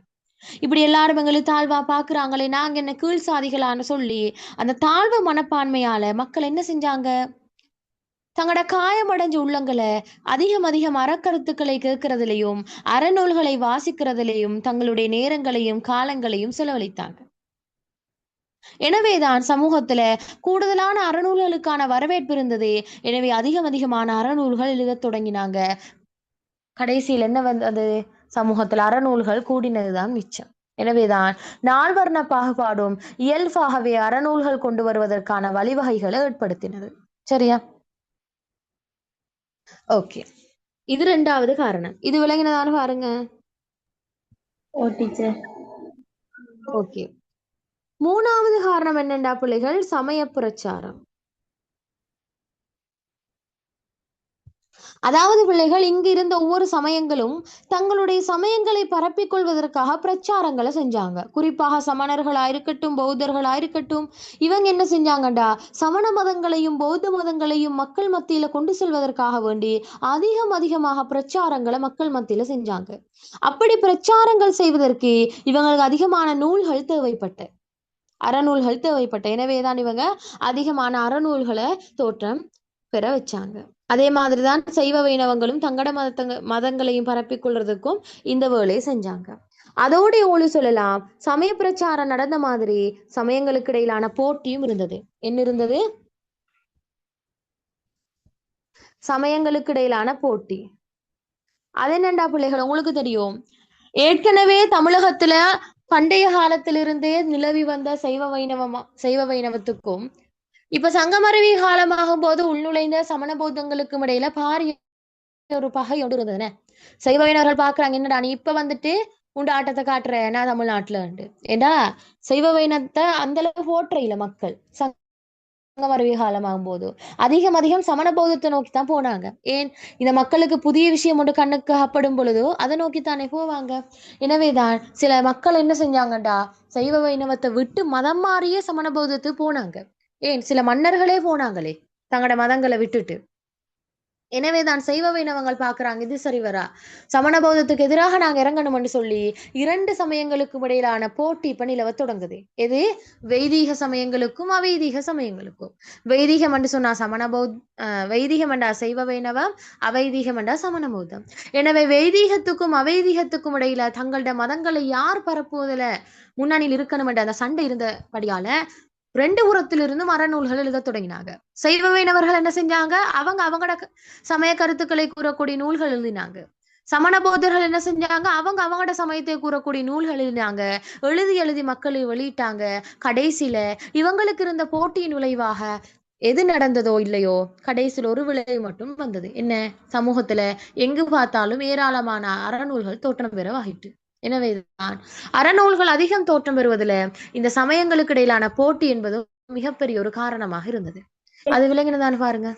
இப்படி எல்லாரும் எங்களை தாழ்வா பாக்குறாங்களே, நாங்க என்ன கீழ் சாதிகளான்னு சொல்லி அந்த தாழ்வு மனப்பான்மையால மக்கள் என்ன செஞ்சாங்க, தங்களோட காயமடைஞ்ச உள்ளங்களை அதிகம் அறக்கருத்துக்களை கேட்கறதுலையும் அறநூல்களை வாசிக்கிறதுலையும் தங்களுடைய நேரங்களையும் காலங்களையும் செலவழித்தாங்க. எனவேதான் சமூகத்துல கூடுதலான அறநூல்களுக்கான வரவேற்பு இருந்தது. எனவே அதிகமான அறநூல்கள் எழுதத் தொடங்கினாங்க. கடைசியில் என்ன வந்தது, சமூகத்தில் அறநூல்கள் கூடினதுதான் மிச்சம். எனவேதான் நால்வர்ண பாகுபாடும் இயல்பாகவே அறநூல்கள் கொண்டு வருவதற்கான வழிவகைகளை ஏற்படுத்தினது. சரியா? ஓகே, இது ரெண்டாவது காரணம். இது விளங்கினதான பாருங்க. ஓகே, மூணாவது காரணம் என்னண்டா பிள்ளைகள், சமய பிரச்சாரம். அதாவது பிள்ளைகள், இங்கு இருந்த ஒவ்வொரு சமயங்களும் தங்களுடைய சமயங்களை பரப்பிக் கொள்வதற்காக பிரச்சாரங்களை செஞ்சாங்க. குறிப்பாக சமணர்களாயிருக்கட்டும் பௌத்தர்களாயிருக்கட்டும், இவங்க என்ன செஞ்சாங்கண்டா, சமண மதங்களையும் பௌத்த மதங்களையும் மக்கள் மத்தியில கொண்டு செல்வதற்காக வேண்டி அதிகமாக பிரச்சாரங்களை மக்கள் மத்தியில செஞ்சாங்க. அப்படி பிரச்சாரங்கள் செய்வதற்கு இவங்களுக்கு அதிகமான நூல்கள் தேவைப்பட்ட, அறநூல்கள் தேவைப்பட்ட. எனவேதான் இவங்க அதிகமான அறநூல்களை தோற்றம் பெற வச்சாங்க. அதே மாதிரிதான் சைவ வைணவங்களும் தங்கட மதங்களையும் பரப்பிக் கொள்றதுக்கும் இந்த வேலையை செஞ்சாங்க. அதோட ஒளி சொல்லலாம், சமய பிரச்சாரம் நடந்த மாதிரி சமயங்களுக்கு இடையிலான போட்டியும் இருந்தது. என்ன இருந்தது? சமயங்களுக்கு இடையிலான போட்டி. அது என்னண்டா பிள்ளைகள் உங்களுக்கு தெரியும், ஏற்கனவே தமிழகத்துல பண்டைய காலத்திலிருந்தே நிலவி வந்த சைவ வைணவத்துக்கும் இப்ப சங்கமருவி காலமாகும் போது உள்நுழைந்த சமண பௌத்தங்களுக்கும் இடையில பாரிய ஒரு பகை ஒன்று இருந்ததுன்னு சைவ வைணவர்கள் பாக்குறாங்க. என்னடா நீ இப்ப வந்துட்டு உண்டு ஆட்டத்தை காட்டுற நான் தமிழ்நாட்டுல உண்டு ஏண்டா சைவ வைணத்தை அந்த அளவு போற்ற இல்ல மக்கள். சங்கமருவி காலமாகும் போது அதிகம் சமண பௌத்தத்தை நோக்கித்தான் போனாங்க. ஏன், இந்த மக்களுக்கு புதிய விஷயம் ஒன்று கண்ணுக்கு அகப்படும் பொழுதோ அதை நோக்கித்தானே போவாங்க. எனவேதான் சில மக்கள் என்ன செஞ்சாங்கடா, சைவ வைணவத்தை விட்டு மதம் மாறியே சமண பௌத்தத்துக்கு போனாங்க. ஏன், சில மன்னர்களே போனாங்களே தங்களோட மதங்களை விட்டுட்டு. எனவேதான் சைவ வைணவங்கள் பாக்குறாங்க இது சரி வரா, சமண பௌத்தத்துக்கு எதிராக நாங்க இறங்கணும்னு சொல்லி 2 சமயங்களுக்கும் இடையிலான போட்டி இப்ப நிலவ தொடங்குது. எது, வைதீக சமயங்களுக்கும் அவைதீக சமயங்களுக்கும். வைதீகம் என்று சொன்னா வைதீகம் என்றா சைவ வைணவம், அவைதீகம் என்றா சமண பௌத்தம். எனவே வைதீகத்துக்கும் அவைதீகத்துக்கும் இடையில தங்களோட மதங்களை யார் பரப்புவதில் முன்னணியில் இருக்கணும் என்ற அந்த சண்டை இருந்தபடியால 2 புறத்திலிருந்தும் அறநூல்கள் எழுத தொடங்கினாங்க. சைவ வைணவர்கள் என்ன செஞ்சாங்க, அவங்களோட சமய கருத்துக்களை கூறக்கூடிய நூல்கள் எழுதினாங்க. சமண பௌத்தர்கள் என்ன செஞ்சாங்க, அவங்களோட சமயத்தை கூறக்கூடிய நூல்கள் எழுதினாங்க. எழுதி மக்களை வெளியிட்டாங்க. கடைசியில இவங்களுக்கு இருந்த போட்டியின் விளைவாக எது நடந்ததோ இல்லையோ, கடைசியில் ஒரு விளைவு மட்டும் வந்தது. என்ன, சமூகத்துல எங்கு பார்த்தாலும் ஏராளமான அறநூல்கள் தோற்றம் பெற வாகிட்டு. எனவேதான் அறநூல்கள் அதிகம் தோற்றம் பெறுவதில் இந்த சமயங்களுக்கு இடையிலான போட்டி என்பது மிகப்பெரிய ஒரு காரணமாக இருந்தது. அது விளங்கினதான் பாருங்க.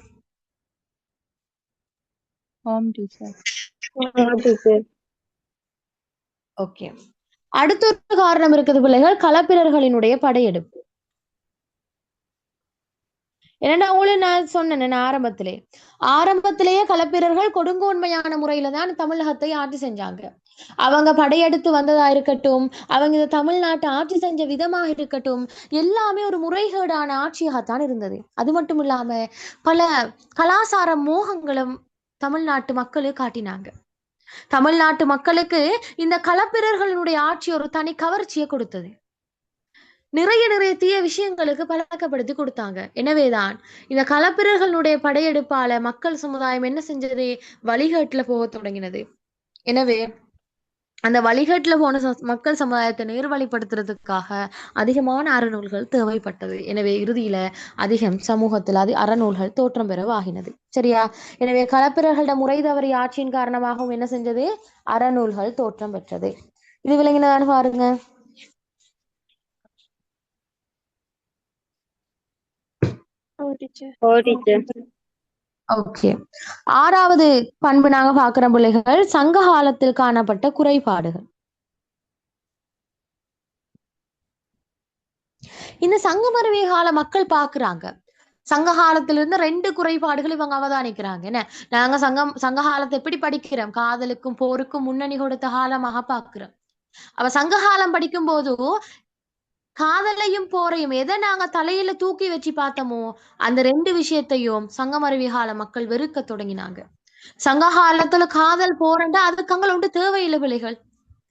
ஓகே, அடுத்த ஒரு காரணம் இருக்குது பிள்ளைகள், களப்பிரர்களினுடைய படையெடுப்பு. என்னன்னா உங்களுக்கு நான் சொன்னேன் ஆரம்பத்திலேயே களப்பிரர்கள் கொடுங்கோன்மையான முறையில தான் தமிழகத்தை ஆட்சி செஞ்சாங்க. அவங்க படையெடுத்து வந்ததா இருக்கட்டும், அவங்க இந்த தமிழ்நாட்டை ஆட்சி செஞ்ச விதமாக இருக்கட்டும், எல்லாமே ஒரு முறைகேடான ஆட்சியாகத்தான் இருந்தது. அது மட்டும் இல்லாம பல கலாச்சார மோகங்களும் தமிழ்நாட்டு மக்களுக்கு காட்டினாங்க. தமிழ்நாட்டு மக்களுக்கு இந்த களப்பிரர்களுடைய ஆட்சி ஒரு தனி கவர்ச்சியை கொடுத்தது. நிறைய தீய விஷயங்களுக்கு பழக்கப்படுத்தி கொடுத்தாங்க. எனவேதான் இந்த களப்பிரர்களுடைய படையெடுப்பால மக்கள் சமுதாயம் என்ன செஞ்சது, வழிகாட்டுல போக தொடங்கினது. எனவே அந்த வழிகாட்டுல போன மக்கள் சமுதாயத்தை நேர்வழிப்படுத்துறதுக்காக அதிகமான அறநூல்கள் தேவைப்பட்டது. எனவே இறுதியில அதிகம் சமூகத்தில் அறநூல்கள் தோற்றம் பெற ஆகினது. சரியா? எனவே களப்பிரர்களோட முறை தவறிய ஆட்சியின் காரணமாகவும் என்ன செஞ்சது, அறநூல்கள் தோற்றம் பெற்றது. இது விளங்கினதான்னு பாருங்க. ஓகே, 6வது பண்பு நாங்க பாக்குற பிள்ளைகள் சங்க காலத்தில் காணப்பட்ட குறைபாடுகள். இந்த சங்கமருவி கால மக்கள் பாக்குறாங்க, சங்க காலத்திலிருந்து 2 குறைபாடுகள் இவங்க அவதானிக்கிறாங்க. என்ன, நாங்க சங்க காலத்தை எப்படி படிக்கிறோம், காதலுக்கும் போருக்கும் முன்னணி கொடுத்த காலமாக பாக்குறோம். அவ சங்க காலம் படிக்கும் போது காதலையும் போரையும் எதை நாங்க தலையில தூக்கி வச்சு பார்த்தோமோ அந்த 2 விஷயத்தையும் சங்கமருவி கால மக்கள் வெறுக்க தொடங்கினாங்க. சங்க காலத்துல காதல் போறண்டா அதுக்கு அங்கே தேவையில்லை பிள்ளைகள்.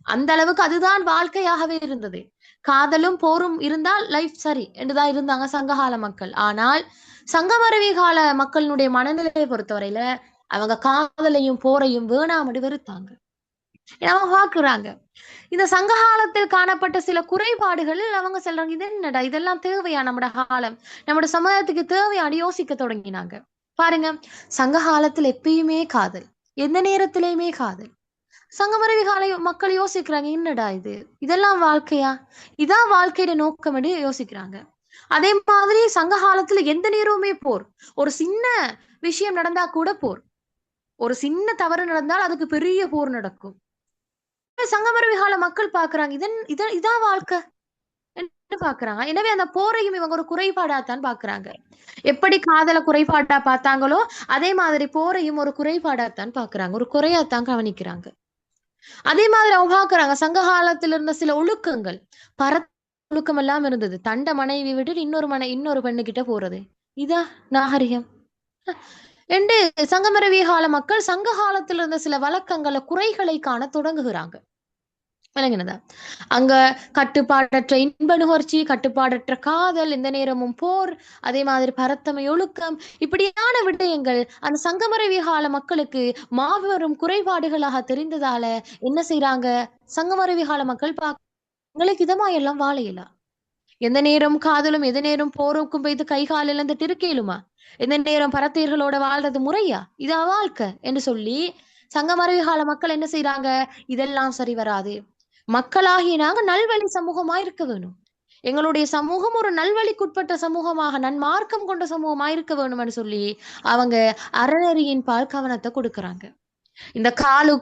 அந்த அளவுக்கு அதுதான் வாழ்க்கையாகவே இருந்தது. காதலும் போரும் இருந்தால் லைஃப் சரி என்றுதான் இருந்தாங்க சங்ககால மக்கள். ஆனால் சங்கமருவி கால மக்களுடைய மனநிலையை பொறுத்தவரையில அவங்க காதலையும் போரையும் வேணாமடி வெறுத்தாங்க. அவங்க பாக்குறாங்க இந்த சங்க காலத்தில் காணப்பட்ட சில குறைபாடுகள். அவங்க சொல்றாங்க, இது என்னடா, இதெல்லாம் தேவையா, நம்மட காலம் நம்மட சமுதாயத்துக்கு தேவையான்னு யோசிக்க தொடங்கினாங்க. பாருங்க, சங்க காலத்துல எப்பயுமே காதல், எந்த நேரத்திலயுமே காதல். சங்கமருவி கால மக்கள் யோசிக்கிறாங்க, என்னடா இது, இதெல்லாம் வாழ்க்கையா, இதான் வாழ்க்கையோட நோக்கம் யோசிக்கிறாங்க. அதே மாதிரி சங்க காலத்துல எந்த நேரமுமே போர், ஒரு சின்ன விஷயம் நடந்தா கூட போர், ஒரு சின்ன தவறு நடந்தால் அதுக்கு பெரிய போர் நடக்கும். சங்கமருவி கால மக்கள் பாக்குறாங்க, இதான் வாழ்க்கை பாக்குறாங்க. எனவே அந்த போரையும் இவங்க ஒரு குறைபாடாத்தான் பாக்குறாங்க. எப்படி காதல குறைபாடா பார்த்தாங்களோ அதே மாதிரி போரையும் ஒரு குறைபாடாத்தான் பாக்குறாங்க, ஒரு குறையாத்தான் கவனிக்கிறாங்க. அதே மாதிரி அவங்க பாக்குறாங்க, சங்க காலத்துல இருந்த சில ஒழுக்கங்கள், ஒழுக்கம் எல்லாம் இருந்தது. தண்ட மனைவி விட்டு இன்னொரு பெண்ணுகிட்ட போறது, இதா நாகரிகம் என்று சங்கமருவி கால மக்கள் சங்க காலத்துல இருந்த சில வழக்கங்களை குறைகளை காண தொடங்குகிறாங்க. விளங்கினதா? அங்க கட்டுப்பாடற்ற இன்ப நுகர்ச்சி, கட்டுப்பாடற்ற காதல், எந்த நேரமும் போர், அதே மாதிரி பரத்தமை ஒழுக்கம், இப்படியான விடயங்கள் அந்த சங்கமரவி கால மக்களுக்கு மாபெரும் குறைபாடுகளாக தெரிந்ததால என்ன செய்றாங்க? சங்கமரவி கால மக்கள் எங்களுக்கு இதமா எல்லாம் வாழையில எந்த நேரம் காதலும் எந்த நேரம் போருக்கும் போய்த்து கை கால் இழந்துட்டு இருக்கேலுமா? எந்த நேரம் பரத்தையர்களோட வாழ்றது முறையா? இதா வாழ்க்கை என்று சொல்லி சங்கமரவி கால மக்கள் என்ன செய்றாங்க? இதெல்லாம் சரி வராது. மக்களாகிய நாங்க நல்வழி சமூகமா இருக்க வேணும். எங்களுடைய சமூகம் ஒரு நல்வழிக்குட்பட்ட சமூகமாக நன்மார்க்கம் கொண்ட சமூகமா இருக்க வேணும்னு சொல்லி அவங்க அறநெறியின் பால் கவனத்தை கொடுக்கறாங்க. இந்த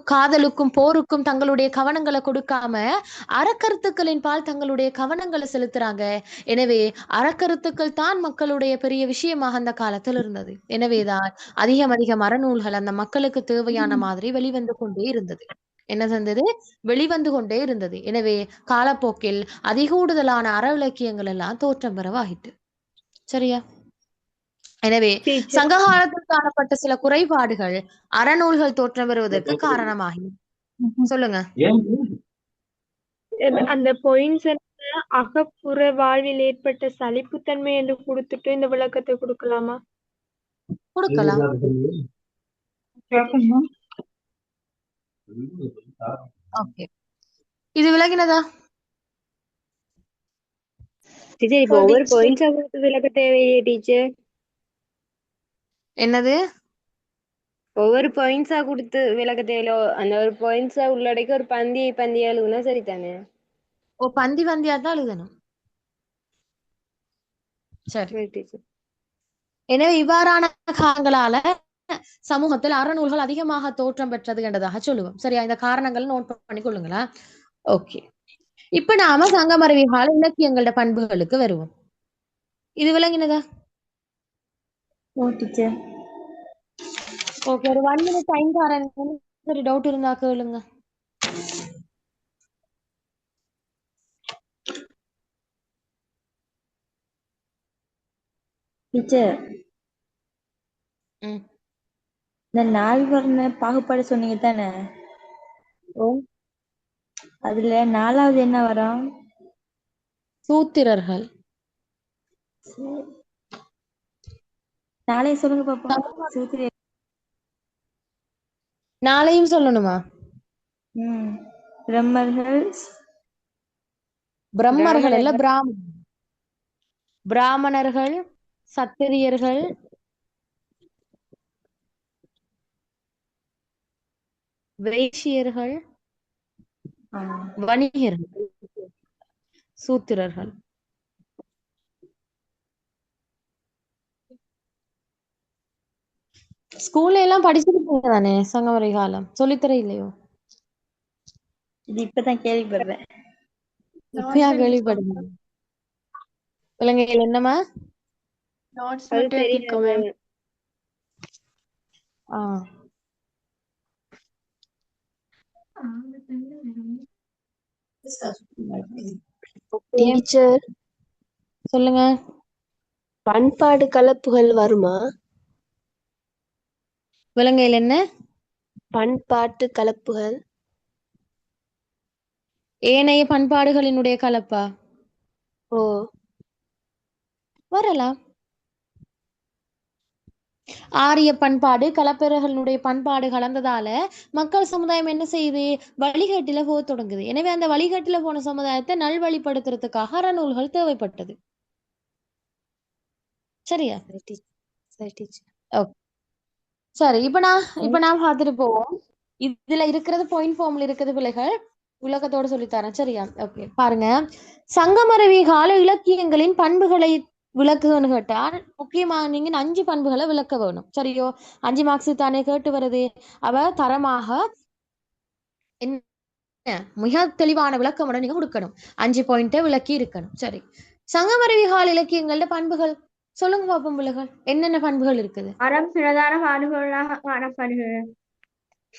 காதலுக்கும் போருக்கும் தங்களுடைய கவனங்களை கொடுக்காம அறக்கருத்துக்களின் பால் தங்களுடைய கவனங்களை செலுத்துறாங்க. எனவே அறக்கருத்துக்கள் தான் மக்களுடைய பெரிய விஷயமாக அந்த காலத்தில் இருந்தது. எனவேதான் அதிகம் அறநூல்கள் அந்த மக்களுக்கு தேவையான மாதிரி வெளிவந்து கொண்டே இருந்தது. என்ன செஞ்சது? வெளிவந்து கொண்டே இருந்தது. எனவே காலப்போக்கில் அதிகூடுதலான அற இலக்கியங்கள் எல்லாம் தோற்றம் பெறவாகிட்டு. சரியா? எனவே டீச்சர் சங்க காலத்தில் காணப்பட்ட சில குறைபாடுகள் அறநூல்கள் தோற்றம் பெறுவதற்கு காரணமாகி. சொல்லுங்க. அந்த பாயிண்ட்ஸ் அகப்புற வாழ்வில் ஏற்பட்ட சலிப்புத்தன்மை என்று கொடுத்துட்டு இந்த விளக்கத்தை கொடுக்கலாமா? கொடுக்கலாம். ஓகே, இது விளங்கினதா? டீச்சர் இப்போ ஒவ்வொரு பாயிண்ட்ஸா கொடுத்து விளக்க தேவையே டீச்சர். என்னது? ஒவ்வொரு பாயிண்ட்ஸா கொடுத்து விளக்க தேவையில்ல. அந்த ஒரு பாயிண்ட்ஸா உள்ளடக்கி ஒரு பந்தியா எழுதுனா சரிதானே? ஓ, பந்தியா தான் எழுதணும். சரி. டீச்சர் எனவே இவ்வாறான காரணங்களால சமூகத்தில் அறநூல்கள் அதிகமாக தோற்றம் பெற்றது என்றதாக சொல்லுவோம். சரியா? இந்த காரணங்களை நோட் பண்ணி கொள்ளுங்களா? ஓகே, இப்ப நாம சங்கமரவி கால இலக்கியங்களோட பண்புகளுக்கு வருவோம். இது விளங்கினதா? டீச்சர் ஓகே, ஒரு 1 minute டைம் தரேன். சரி, டவுட் இருந்தா கேளுங்க. டீச்சர் ம். இந்த நால்வர்ண பாகுபாடு சொன்னீங்க தானே? ஓ, அதுல 4வது என்ன வரும்? சூத்திரர்கள். நாளைய சொல்லுங்க பாப்போம். சூத்திர நாளையும் சொல்லணுமா? பிரம்மர்கள், பிரம்மர்கள் இல்ல, பிராமணர்கள், சத்திரியர்கள், வைசியர்கள், வணிகர்கள், சூத்திரர்கள். ஸ்கூல்ல எல்லாம் படிச்சிருக்கீங்க தானே? சங்கமரை காலம் சொல்லித்தர இல்லையோ? இது இப்பதான் கேள்விப்படுறேன். இப்பயா கேள்விப்படுங்க? இலங்கையில் என்னமா? அது தெரியாது. டீச்சர், சொல்லுங்க. பண்பாடு கலப்புகள் வருமா? விலங்கையில் என்ன? பண்பாட்டு கலப்புகள். ஏனைய பண்பாடுகளினுடைய கலப்பா? ஓ, வரலாம். ஆரிய பண்பாடு கலப்பெறர்களுடைய பண்பாடு கலந்ததால மக்கள் சமுதாயம் என்ன செய்யுது? வழிகாட்டில போக தொடங்குது. எனவே அந்த வழிகாட்டில போன சமுதாயத்தை நல்வழிப்படுத்துறதுக்காக அறநூல்கள் தேவைப்பட்டது. சரியா? சரி, இப்ப நான் பார்த்துட்டு போவோம். இதுல இருக்கிறது பாயிண்ட் ஃபார்ம்ல இருக்கிறது பிள்ளைகள் விளக்கத்தோட சொல்லித்தரேன். சரியா? ஓகே, பாருங்க. சங்கமரவி கால இலக்கியங்களின் பண்புகளை விளக்குன்னு கேட்டால் முக்கியமா நீங்க 5 பண்புகளை விளக்க வேணும். சரியோ? 5 மார்க்ஸ் தானே கேட்டு வருது. அவ தரமாக என்ன மிக தெளிவான விளக்கமுடன் நீங்க கொடுக்கணும். 5 பாயிண்ட விளக்கி இருக்கணும். சரி, சங்கமரவி கால இலக்கியங்களோட பண்புகள் சொல்லுங்க பாப்போம் பிள்ளைகள். என்னென்ன பண்புகள் இருக்குது? அறம் பிரதான பாடுபொருளாக காணப்படுகிறது.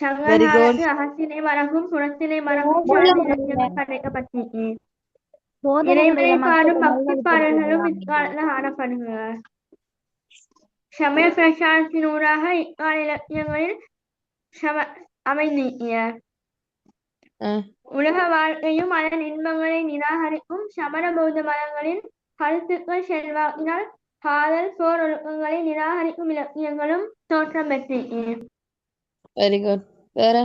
சங்ககாலத்து அகத்திணை மரபும் புறத்திணை மரபும் சார்ந்த இலக்கியங்கள் படைக்கப்பட்டது. இறைவனை பாடும் பக்தி பாடல்களும் இக்காலத்தில் காணப்படுகிறது. சமய பிரச்சாரத்தின் ஊடாக இக்கால இலக்கியங்களில் அமைந்தன. உலக வாழ்க்கையும் அதன் இன்பங்களை நிராகரிக்கும் சமண பௌத்த மதங்களின் கருத்துக்கள் செல்வாக்கினால் காதல் போர் ஒழுக்கங்களை நிராகரிக்கும் இலக்கியங்களும் தோற்றம் பெற்றிருக்கின்றன. Very good. வேற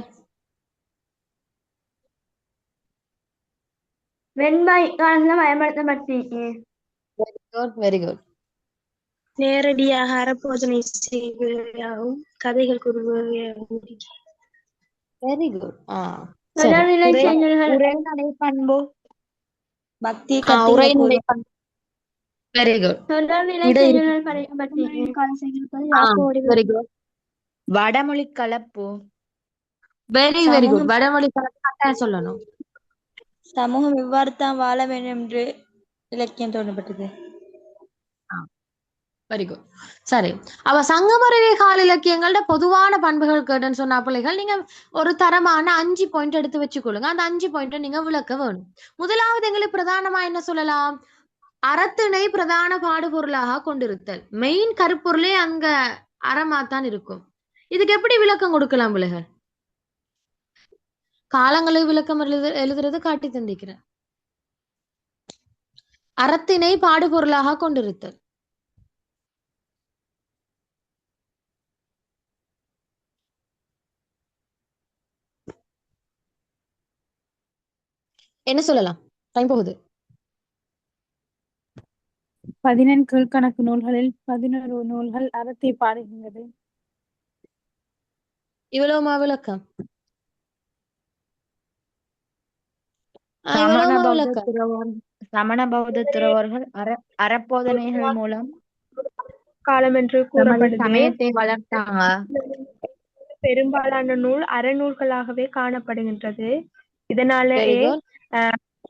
வெண்பா இக்காலத்துல பயன்படுத்தப்பட்டிருக்கிறது. Very good. நேரடியாக அறப்போதனை செய்வதாகவும் கதைகள் கூறுவதாகவும் வெரி குட். சரி. தொடர்நிலை செய்யுள்கள் உரைநடை பண்பு பக்தி உரைநடை பண்பு. Very good. தொடர்நிலை இடை செய்யுள்கள் படைக்கப்பட்டிருக்கிறது. Very good. வடமொழி கலப்பு வெரி வெரி குட். வடமொழி கட்டாயம் சொல்லணும். சமூகம் எவ்வாறு தான் வாழ வேண்டும் என்று இலக்கியம் தோன்றப்பட்டது. Very good. சரி, அப்ப சங்கமருவி கால இலக்கியங்களோட பொதுவான பண்புகள் கேட்டுன்னு சொன்ன பிள்ளைகள் நீங்க ஒரு தரமான 5 பாயிண்ட் எடுத்து வச்சுக்கொள்ளுங்க. அந்த 5 பாயிண்ட்டை நீங்க விளக்க வேணும். முதலாவது எங்களுக்கு பிரதானமா என்ன சொல்லலாம்? அறத்திணை பிரதான பாடுபொருளாக கொண்டிருத்தல். மெயின் கருப்பொருளே அங்க அறமாத்தான் இருக்கும். இதுக்கு எப்படி விளக்கம் கொடுக்கலாம் பிள்ளைகள்? காலங்களை விளக்கம் எழுதுறது காட்டி தந்திக்கிறேன். அறத்திணை பாடுபொருளாக கொண்டிருத்தல். என்ன சொல்லலாம்? டைம் போகுது. 14 கீழ்கணக்கு நூல்களில் 11 நூல்கள் அறத்தை பாடுகின்றது. இவ்வளவுமா விளக்கம்? சமண பௌத்த துறவர்கள் அறப்போதனைகள் மூலம் காலம் என்று கூறப்படுது. சமயத்தை வளர்த்தாங்க. பெரும்பாலான நூல் அறநூல்களாகவே காணப்படுகின்றது. இதனாலேயே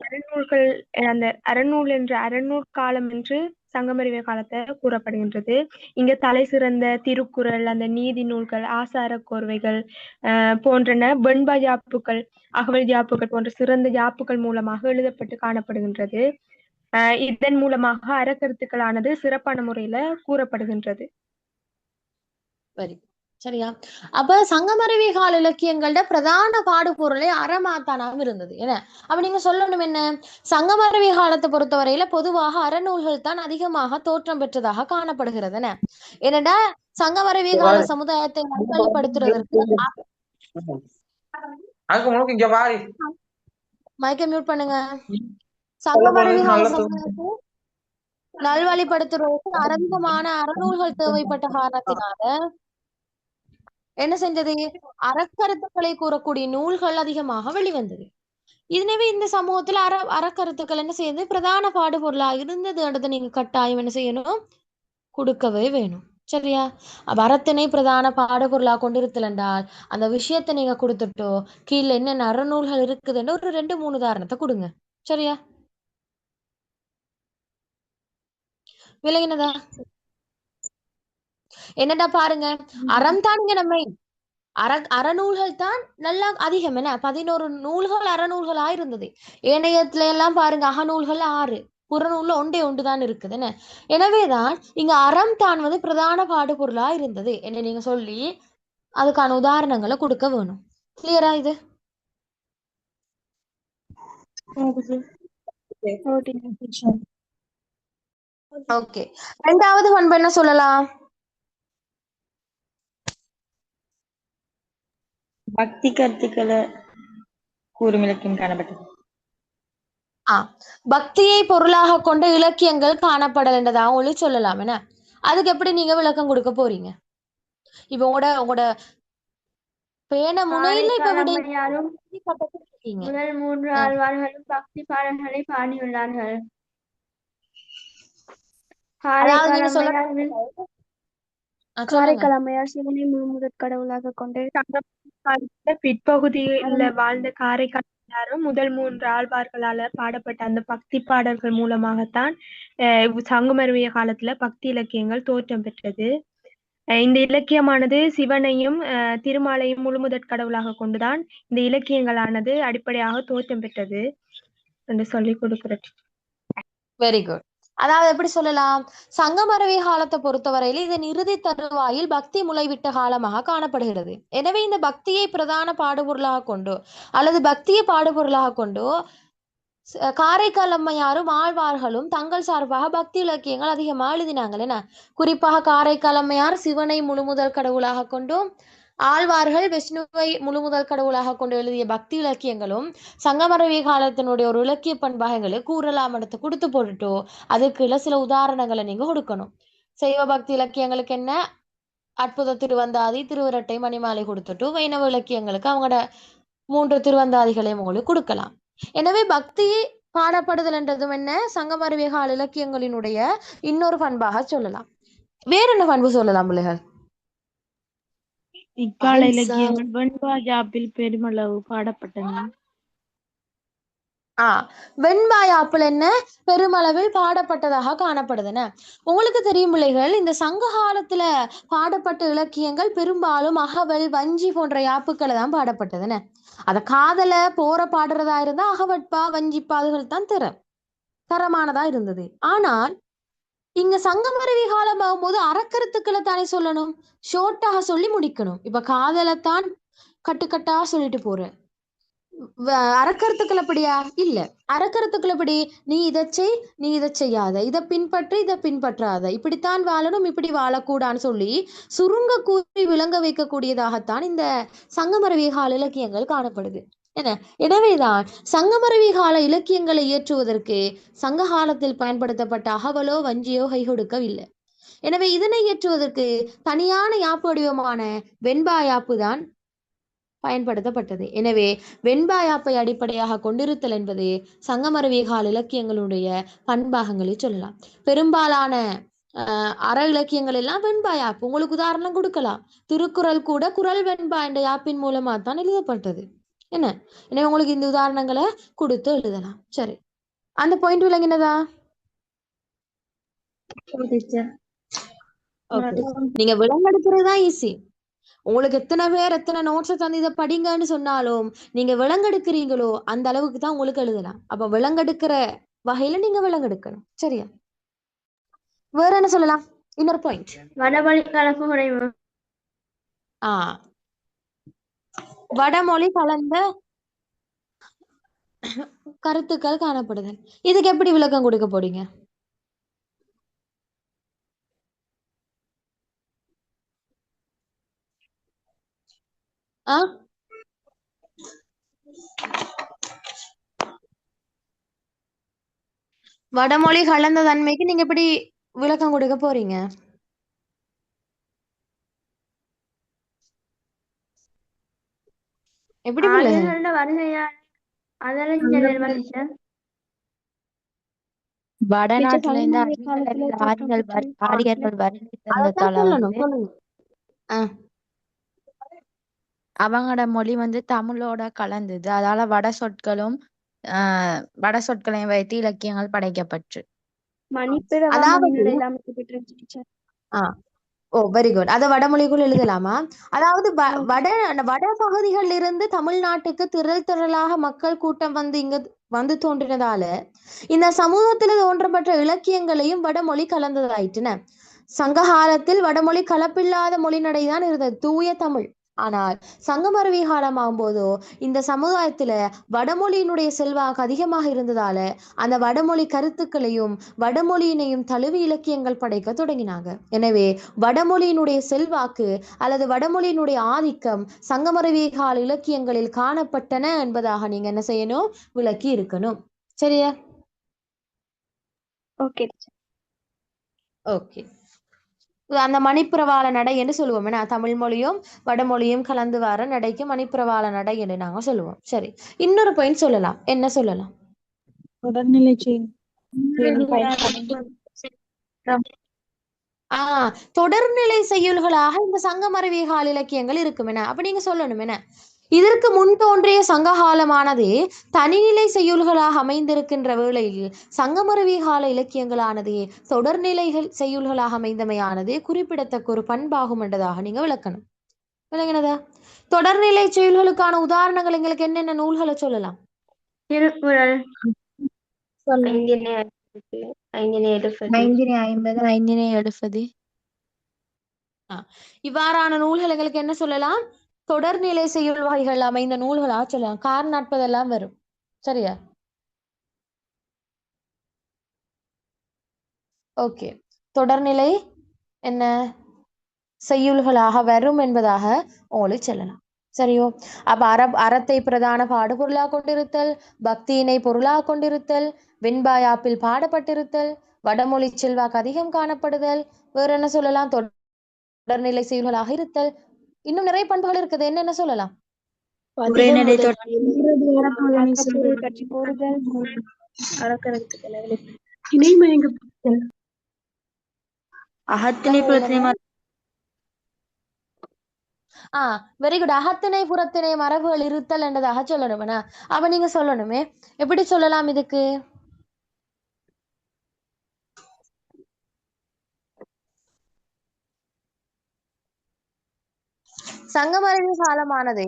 அறநூல்கள் அந்த அறநூல் என்ற அறநூல் காலம் என்று சங்கமறிவு காலத்தை கூறப்படுகின்றது. இங்க தலை சிறந்த திருக்குறள், அந்த நீதி நூல்கள், ஆசார கோர்வைகள் போன்றன வெண்பா யாப்புகள், அகவல் யாப்புகள் போன்ற சிறந்த யாப்புகள் மூலமாக எழுதப்பட்டு காணப்படுகின்றது. இதன் மூலமாக அறக்கருத்துக்களானது சிறப்பான முறையில கூறப்படுகின்றது. சரியா? அப்ப சங்கமருவி கால இலக்கியங்களோட பிரதான பாடுபொருளே அறமாத்தானாக இருந்தது. என்ன அப்ப நீங்க சொல்லணும் என்ன? சங்கமருவி காலத்தை பொறுத்தவரையில பொதுவாக அறநூல்கள் தான் அதிகமாக தோற்றம் பெற்றதாக காணப்படுகிறது. என்ன ஏனென்றா சங்கமருவி கால சமுதாயத்தை நல்வழிப்படுத்துவதற்கு மைக்க மியூட் பண்ணுங்க. சங்கமருவி கால சமுதாயத்தை நல்வழிப்படுத்துவதற்கு அதிகமான அறநூல்கள் தேவைப்பட்ட காரணத்தினால என்ன செஞ்சது? அறக்கருத்துக்களை கூறக்கூடிய நூல்கள் அதிகமாக வெளிவந்தது. எனவே இந்த சமூகத்துல அறக்கருத்துக்கள் என்ன செய்யுது? பிரதான பாடுபொருளா இருந்ததுன்றதை நீங்க கட்டாயம் என்ன செய்யணும்? கொடுக்கவே வேணும். சரியா? அப்ப அறத்தினை பிரதான பாடுபொருளா கொண்டிருத்தல் என்றால் அந்த விஷயத்தை நீங்க கொடுத்துட்டோ கீழே என்னென்ன அறநூல்கள் இருக்குதுன்னு ஒரு 2-3 உதாரணத்தை கொடுங்க. சரியா? விளங்கினதா? என்னடா பாருங்க, அறம் தான் இங்க நம்ம அறநூல்கள் தான் நல்லா அதிகம். என்ன 11 நூல்கள் அறநூல்களா இருந்தது. ஏனையத்துல எல்லாம் பாருங்க அகநூல்கள் 6, புறநூல்ல ஒன்றுதான் இருக்குது. என்ன எனவேதான் இங்க அறம் தான் பிரதான பாடுபொருளா இருந்தது என்ன நீங்க சொல்லி அதுக்கான உதாரணங்களை கொடுக்க வேணும். கிளியரா இது? ஓகே. 2வது பண்பு என்ன சொல்லலாம்? பக்தி கருத்துக்களை கூறும் இலக்கியம் காணப்பட்டது. பக்தியை பொருளாக கொண்ட இலக்கியங்கள் காணப்படல் என்றதா ஒளி சொல்லலாம். என்ன அதுக்கு எப்படி நீங்க விளக்கம் கொடுக்க போறீங்க? இப்ப உங்களோட பேன முனையில இப்ப முதல் 3 ஆழ்வார்களும் பக்தி பாடல்களை பாடியுள்ளார்கள். காரைக்கால் அம்மையார் சிவனை முழுமுதற் கடவுளாக கொண்டு பிற்பகுதியில வாழ்ந்த காரைக்கால் முதல் 3 ஆழ்வார்களால பாடப்பட்ட அந்த பக்தி பாடல்கள் மூலமாகத்தான் சங்கமருவிய காலத்துல பக்தி இலக்கியங்கள் தோற்றம் பெற்றது. இந்த இலக்கியமானது சிவனையும் திருமாலையும் முழுமுதற் கடவுளாக கொண்டுதான் இந்த இலக்கியங்களானது அடிப்படையாக தோற்றம் பெற்றது என்று சொல்லி கொடுக்கிறது. Very good. அதாவது எப்படி சொல்லலாம், சங்கமரவி காலத்தை பொறுத்தவரையில் இதன் இறுதி தருவாயில் பக்தி முளைவிட்ட காலமாக காணப்படுகிறது. எனவே இந்த பக்தியை பிரதான பாடுபொருளாக கொண்டோ அல்லது பக்தியை பாடுபொருளாக கொண்டோ காரைக்கால் அம்மையாரும் ஆழ்வார்களும் தங்கள் சார்பாக பக்தி இலக்கியங்கள் அதிகமாக எழுதினாங்கள். என்ன, குறிப்பாக காரைக்கால் அம்மையார் சிவனை முழுமுதல் கடவுளாக கொண்டும் ஆழ்வார்கள் விஷ்ணுவை முழுமுதல் கடவுளாக கொண்டு எழுதிய பக்தி இலக்கியங்களும் சங்கமரவி காலத்தினுடைய ஒரு இலக்கிய பண்பாக எங்களுக்கு கூறலாம் எடுத்து கொடுத்து போட்டுட்டோ அதுக்குள்ள சில உதாரணங்களை நீங்க கொடுக்கணும். சைவ பக்தி இலக்கியங்களுக்கு என்ன, அற்புத திருவந்தாதி திருவிரட்டை மணிமாலை கொடுத்துட்டு வைணவ இலக்கியங்களுக்கு அவங்களோட 3 திருவந்தாதிகளையும் உங்களுக்கு கொடுக்கலாம். எனவே பக்தி பாடப்படுதல் என்றதும் என்ன, சங்கமரவி கால இலக்கியங்களினுடைய இன்னொரு பண்பாக சொல்லலாம். வேற என்ன பண்பு சொல்லலாம் பிள்ளைகள்? இக்கால இலக்கியங்கள் வெண்பா யாப்பில் பெருமளவு பாடப்பட்டன. வெண்பாயாப்பில் என்ன பெருமளவில் பாடப்பட்டதாக காணப்படுதுன. உங்களுக்கு தெரியும் பிள்ளைகள், இந்த சங்க காலத்துல பாடப்பட்ட இலக்கியங்கள் பெரும்பாலும் அகவல் வஞ்சி போன்ற யாப்புக்களை தான் பாடப்பட்டதுன்னு. அத காதல போற பாடுறதா இருந்தா அகவட்பா வஞ்சிப்பா அதுகள் தான் தரமானதா இருந்தது. ஆனால் இங்க சங்கமருவி காலம் ஆகும்போது அறக்கருத்துக்களை தானே சொல்லணும், ஷோர்ட்டாக சொல்லி முடிக்கணும். இப்ப காதலைத்தான் கட்டுக்கட்டா சொல்லிட்டு போற, அறக்கருத்துக்கள் அப்படியா இல்ல. அறக்கருத்துக்கள் எப்படி, நீ இதை செய் நீ இதை செய்யாத, இதை பின்பற்று இதை பின்பற்றாத, இப்படித்தான் வாழணும் இப்படி வாழக்கூடான்னு சொல்லி சுருங்க கூறி விளங்க வைக்கக்கூடியதாகத்தான் இந்த சங்கமரவி கால இலக்கியங்கள் காணப்படுது. என்ன, எனவேதான் சங்கமரவி கால இலக்கியங்களை இயற்றுவதற்கு சங்க காலத்தில் பயன்படுத்தப்பட்ட அகவலோ வஞ்சியோ கை கொடுக்கவில்லை. எனவே இதனை இயற்றுவதற்கு தனியான யாப்பு வடிவமான வெண்பா யாப்பு தான் பயன்படுத்தப்பட்டது. எனவே வெண்பாயாப்பை அடிப்படையாக கொண்டிருத்தல் என்பது சங்கமரவி கால இலக்கியங்களுடைய பண்பாகங்களை சொல்லலாம். பெரும்பாலான அற இலக்கியங்கள் எல்லாம் வெண்பாயாப்பு. உங்களுக்கு உதாரணம் கொடுக்கலாம், திருக்குறள் கூட குறள் வெண்பா என்ற யாப்பின் மூலமா தான் எழுதப்பட்டது. என்ன, எனவே உங்களுக்கு இந்த உதாரணங்களை கொடுத்து எழுதலாம். சரி, அந்த பாயிண்ட் விளங்கினதா? நீங்க விளங்கெடுக்கிறதுதான் ஈஸி. உங்களுக்கு எத்தனை பேர் எத்தனை நோட்ஸை தந்து இதை படிங்கன்னு சொன்னாலும் நீங்க விளங்கெடுக்கிறீங்களோ அந்த அளவுக்கு தான் உங்களுக்கு எழுதலாம். அப்ப விளங்கெடுக்கிற வகையில நீங்க விளங்கெடுக்கணும். சரியா? வேற என்ன சொல்லலாம்? இன்னொரு பாயிண்ட், வடமொழி கலப்பு முறைமை. வடமொழி கலந்த கருத்துக்கள் காணப்படுதல். இதுக்கு எப்படி விளக்கம் கொடுக்க போறீங்க? வடமொழி கலந்த தன்மைக்கு நீங்க எப்படி விளக்கம் கொடுக்க போறீங்க? எப்படி வடநாட்டுல இருந்து ஆரியர்கள் வருகை தந்ததால அவங்களோட மொழி தமிழோட கலந்தது. அதால வட சொற்களையும் வைத்து இலக்கியங்கள் படைக்கப்பட்டு. Very good. அத வடமொழிக்குள் எழுதலாமா? அதாவது வட பகுதிகளில் இருந்து தமிழ்நாட்டுக்கு திரளாக மக்கள் கூட்டம் வந்து தோன்றினதால இந்த சமூகத்துல தோன்றப்பட்ட இலக்கியங்களையும் வடமொழி கலந்ததாயிட்டுன. சங்ககாலத்தில் வடமொழி கலப்பில்லாத மொழிநடைதான் இருந்தது, தூய தமிழ். ஆனால் சங்கமரவி காலம் ஆகும்போதோ இந்த சமுதாயத்துல வடமொழியினுடைய செல்வாக்கு அதிகமாக இருந்ததால அந்த வடமொழி கருத்துக்களையும் வடமொழியினையும் தழுவி இலக்கியங்கள் படைக்க தொடங்கினாங்க. எனவே வடமொழியினுடைய செல்வாக்கு அல்லது வடமொழியினுடைய ஆதிக்கம் சங்கமரவி கால இலக்கியங்களில் காணப்பட்டன என்பதாக நீங்க என்ன செய்யணும், விளக்கி இருக்கணும். சரியா? Okay okay. அந்த மணிப்பிரவாள நடை என்று சொல்லுவோம். ஏன்னா தமிழ் மொழியும் வடமொழியும் கலந்து வர நடைக்கு மணிப்பிரவாள நடை என்று நாங்க சொல்லுவோம். சரி, இன்னொரு பாயிண்ட் சொல்லலாம். என்ன சொல்லலாம்? தொடர்நிலை செய்யுள்களாக இந்த சங்கமரவி கால இலக்கியங்கள் இருக்கும். என்ன அப்ப நீங்க சொல்லணும், என்ன இதற்கு முன் தோன்றிய சங்ககாலமானது தனிநிலை செய்யுள்களாக அமைந்திருக்கின்ற வேளையில் சங்கமரவி கால இலக்கியங்களானது தொடர்நிலைகள் செய்யுள்களாக அமைந்தமையானது குறிப்பிடத்தக்க ஒரு பண்பாகும் என்றதாக நீங்க விளக்கணும். விளங்கினதா? தொடர்நிலை செய்யுள்களுக்கான உதாரணங்கள் எங்களுக்கு என்னென்ன நூல்களை சொல்லலாம்? திருக்குறள், 570 570 இவ்வாறான நூல்கள் எங்களுக்கு என்ன சொல்லலாம்? தொடர்நிலை செய்யுள் வகைகள் அமைந்த நூல்களா சொல்லலாம். கார் நாட்பதெல்லாம் வரும். சரியா? ஓகே. தொடர்நிலை என்ன செய்யுள்களாக வரும் என்பதாக உங்களுக்கு சொல்லலாம். சரியோ? அப்ப அறத்தை பிரதான பாடுபொருளாக கொண்டிருத்தல், பக்தியினை பொருளாக கொண்டிருத்தல், வெண்பாயாப்பில் பாடப்பட்டிருத்தல், வடமொழி செல்வாக்கு அதிகம் காணப்படுதல், வேற என்ன சொல்லலாம்? தொடர்நிலை செய்யுள்களாக இருத்தல். இன்னும் நிறைய பண்புகள் இருக்குது. என்னென்ன சொல்லலாம்? உரைநடை பற்றி கூறுதல், அறக்கருத்துக்களை அகத்திணை புறத்திணை வெரி குட். அகத்திணை புறத்திணை மரபுகள் இருத்தல் என்றதாக சொல்லணும்னா அப்ப நீங்க சொல்லணுமே எப்படி சொல்லலாம் இதுக்கு? சங்கமறிவு காலமானது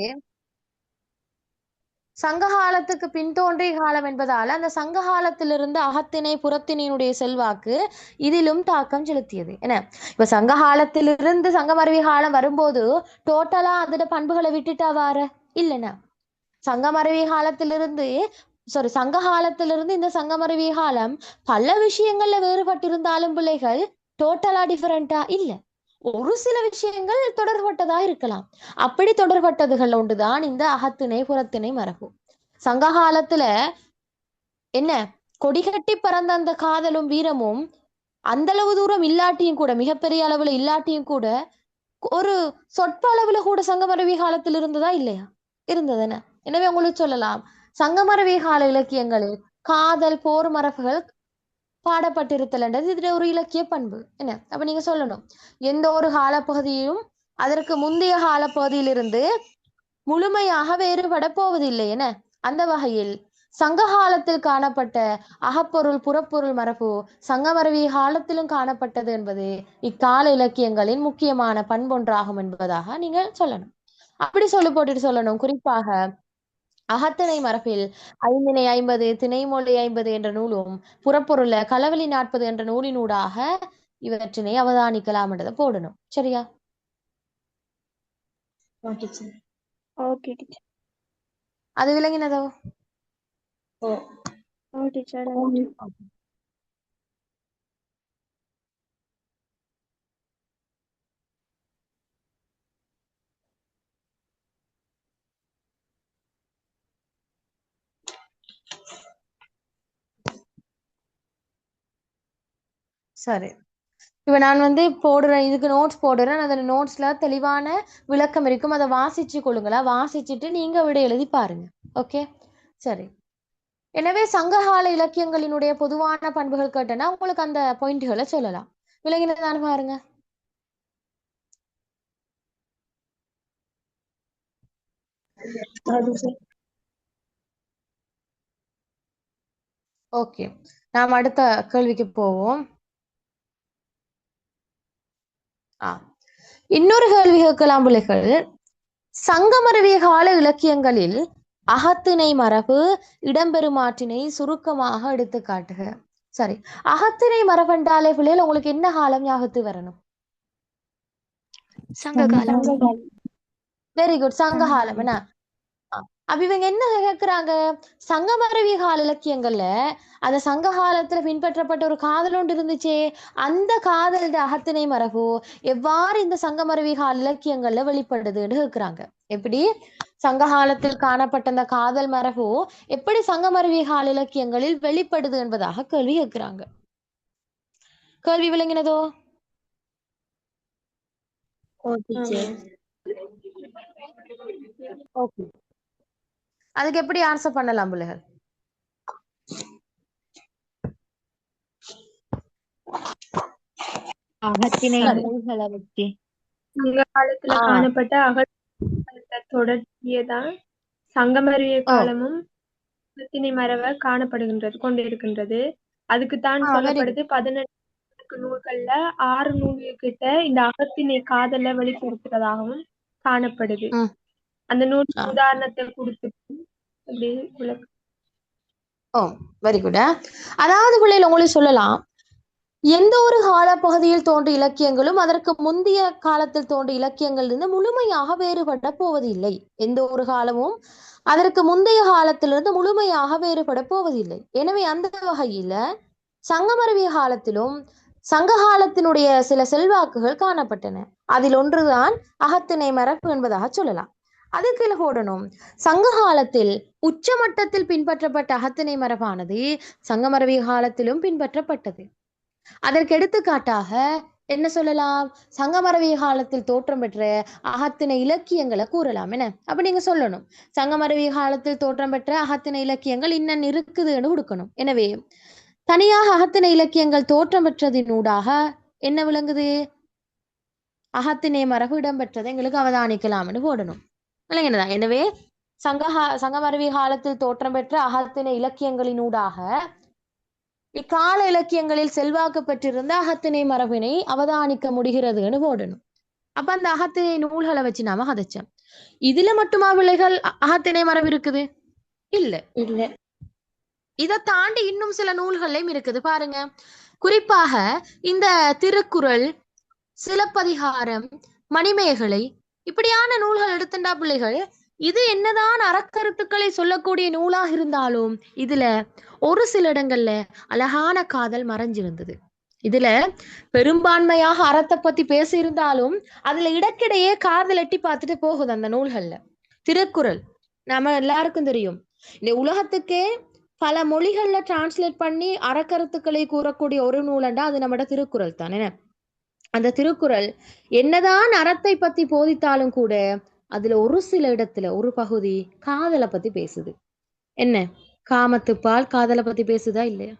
சங்க காலத்துக்கு பின்தோன்றிய காலம் என்பதால் அந்த சங்க காலத்திலிருந்து அகத்திணை புறத்திணையினுடைய செல்வாக்கு இதிலும் தாக்கம் செலுத்தியது. என்ன இப்ப சங்க காலத்திலிருந்து சங்கமறிவி காலம் வரும்போது டோட்டலா அதோட பண்புகளை விட்டுட்டா வார இல்லைன்னா சங்கமறிவி காலத்திலிருந்து சங்க காலத்திலிருந்து இந்த சங்கமறிவி காலம் பல விஷயங்கள்ல வேறுபட்டிருந்தாலும் பிள்ளைகள் டோட்டலா டிஃபரெண்டா இல்ல. ஒரு சில விஷயங்கள் தொடர்பட்டதா இருக்கலாம். அப்படி தொடர்பட்டதுகள் ஒன்றுதான் இந்த அகத்திணை புறத்திணை மரபு. சங்க காலத்துல என்ன கொடிகட்டி பறந்த அந்த காதலும் வீரமும் அந்த அளவு தூரம் இல்லாட்டியும் கூட, மிகப்பெரிய அளவுல இல்லாட்டியும் கூட, ஒரு சொற்ப அளவுல கூட சங்கமருவி காலத்தில் இருந்ததா இல்லையா? இருந்ததுன்னு. எனவே உங்களுக்கு சொல்லலாம் சங்கமருவி கால இலக்கியங்களில் காதல் போர் மரபுகள் பாடப்பட்டிருத்தல் என்றது இதுல ஒரு இலக்கிய பண்பு. என்ன அப்ப நீங்க சொல்லணும் எந்த ஒரு காலப்பகுதியும் அதற்கு முந்தைய காலப்பகுதியிலிருந்து முழுமையாக வேறுபட போவதில்லை. என அந்த வகையில் சங்க காலத்தில் காணப்பட்ட அகப்பொருள் புறப்பொருள் மரபு சங்கமருவி காலத்திலும் காணப்பட்டது என்பது இக்கால இலக்கியங்களின் முக்கியமான பண்பொன்றாகும் என்பதாக நீங்கள் சொல்லணும். அப்படி போட்டுட்டு சொல்லணும். குறிப்பாக அகத்திணை மரபில் 550 திணைமொழி 50 என்ற நூலும் புறப்பொருள களவழி 40 என்ற நூலினூடாக இவற்றினை அவதானிக்கலாம் என்றதை போடணும். சரியா? ஓகே அது விளங்கினதோ? டீச்சர். சரி. இப்ப நான் போடுறேன், இதுக்கு நோட்ஸ் போடுறேன். அந்த நோட்ஸ்ல தெளிவான விளக்கம் இருக்கும். அதை வாசிச்சு கொள்ளுங்களா. வாசிச்சுட்டு நீங்க விட எழுதி பாருங்க. ஓகே சரி. எனவே சங்ககால இலக்கியங்களினுடைய பொதுவான பண்புகள் கேட்டேன்னா உங்களுக்கு அந்த பாயிண்ட்களை சொல்லலாம். விளங்கினதான பாருங்க. ஓகே நாம் அடுத்த கேள்விக்கு போவோம். இன்னொரு கேள்வி கேட்கலாம் பிள்ளைகள். சங்கமருவிய கால இலக்கியங்களில் அகத்திணை மரபு இடம்பெறுமாற்றினை சுருக்கமாக எடுத்து காட்டுக. சரி, அகத்திணை மரபென்றாலே பிள்ளைகள் உங்களுக்கு என்ன காலம் ஞாபகத்து வரணும்? சங்ககாலம். வெரி குட், சங்ககாலம். என்ன அப்ப இவங்க என்ன கேட்கிறாங்க? சங்கமருவிய கால இலக்கியங்கள்ல அந்த சங்க காலத்துல பின்பற்றப்பட்ட ஒரு காதல் ஒன்று இருந்துச்சே, அந்த காதல் அகத்திணை மரபு எவ்வாறு இந்த சங்கமருவி கால இலக்கியங்கள்ல வெளிப்படுதுன்னு கேட்கிறாங்க. எப்படி சங்க காலத்தில் காணப்பட்ட அந்த காதல் மரபு எப்படி சங்கமருவி கால இலக்கியங்களில் வெளிப்படுது என்பதாக கேள்வி கேட்கிறாங்க. கேள்வி விளங்கினதோ? ஓகே, அதுக்கு எப்படி ஆன்சர் பண்ணலாம் பிள்ளைகள்? அகத்திணை நூல்களை வச்சு சங்க காலத்துல காணப்பட்ட அகத்திணை தொடர்ச்சியதான் சங்கமறிய காலமும் அகத்திணை மரப காணப்படுகின்றது கொண்டிருக்கின்றது. அதுக்குத்தான் சொல்லப்படுது 18 நூல்கள்ல 6 நூல்கள் கிட்ட இந்த அகத்திணை காதலை வெளிப்படுத்துறதாகவும் காணப்படுது. அந்த நூல் உதாரணத்தை கொடுத்து அப்படி ஓ வெரி குட். அதாவது பிள்ளைகள் உங்களுக்கு சொல்லலாம், எந்த ஒரு காலப்பகுதியில் தோன்றிய இலக்கியங்களும் அதற்கு முந்தைய காலத்தில் தோன்றிய இலக்கியங்கள் இருந்து முழுமையாக வேறுபட போவதில்லை. எந்த ஒரு காலமும் அதற்கு முந்தைய காலத்திலிருந்து முழுமையாக வேறுபட போவதில்லை. எனவே அந்த வகையில சங்கமருவிய காலத்திலும் சங்க காலத்தினுடைய சில செல்வாக்குகள் காணப்பட்டன. அதில் ஒன்றுதான் அகத்திணை மரபு என்பதாக சொல்லலாம். அதுக்கு போடணும், சங்க காலத்தில் உச்சமட்டத்தில் பின்பற்றப்பட்ட அகத்திணை மரபானது சங்கமருவிய காலத்திலும் பின்பற்றப்பட்டது. அதற்கு எடுத்துக்காட்டாக என்ன சொல்லலாம், சங்கமரவிய காலத்தில் தோற்றம் பெற்ற அகத்திணை இலக்கியங்களை கூறலாம். என்ன அப்ப நீங்க சொல்லணும், சங்கமரவிய காலத்தில் தோற்றம் பெற்ற அகத்திணை இலக்கியங்கள் இன்னும் இருக்குதுன்னு கொடுக்கணும். எனவே தனியாக அகத்திணை இலக்கியங்கள் தோற்றம் பெற்றதினூடாக என்ன விளங்குது, அகத்திணை மரபு இடம்பெற்றதை எங்களுக்கு அவதானிக்கலாம்னு போடணும். இல்லைங்கண்ணா. எனவே சங்கமரவிய காலத்தில் தோற்றம் பெற்ற அகத்திணை இலக்கியங்களினூடாக இக்கால இலக்கியங்களில் செல்வாக்கு பெற்றிருந்த அகத்திணை மரபினை அவதானிக்க முடிகிறதுன்னு போடணும். அப்ப அந்த அகத்திணை நூல்களை வச்சு நாம கதைச்சோம். இதுல மட்டுமா பிள்ளைகள் அகத்திணை மரபு இருக்குது? இல்ல. இதை தாண்டி இன்னும் சில நூல்களையும் இருக்குது பாருங்க. குறிப்பாக இந்த திருக்குறள், சிலப்பதிகாரம், மணிமேகலை இப்படியான நூல்கள் எடுத்துட்டா பிள்ளைகள், இது என்னதான் அறக்கருத்துக்களை சொல்லக்கூடிய நூலாக இருந்தாலும் இதுல ஒரு சில இடங்கள்ல அழகான காதல் மறைஞ்சிருந்தது. இதுல பெரும்பான்மையாக அறத்தை பத்தி பேசியிருந்தாலும் அதுல இடக்கிடையே காதல் எட்டி பார்த்துட்டு போகுது அந்த நூல்கள்ல. திருக்குறள் நம்ம எல்லாருக்கும் தெரியும், இந்த உலகத்துக்கே பல மொழிகள்ல டிரான்ஸ்லேட் பண்ணி அறக்கருத்துக்களை கூறக்கூடிய ஒரு நூலண்டா அது நம்மட திருக்குறள் தான். என்ன அந்த திருக்குறள் என்னதான் அறத்தை பத்தி போதித்தாலும் கூட அதுல ஒரு சில இடத்துல ஒரு பகுதி காதலை பத்தி பேசுது. என்ன, காமத்துப்பால் காதலை பத்தி பேசுதா இல்லையா?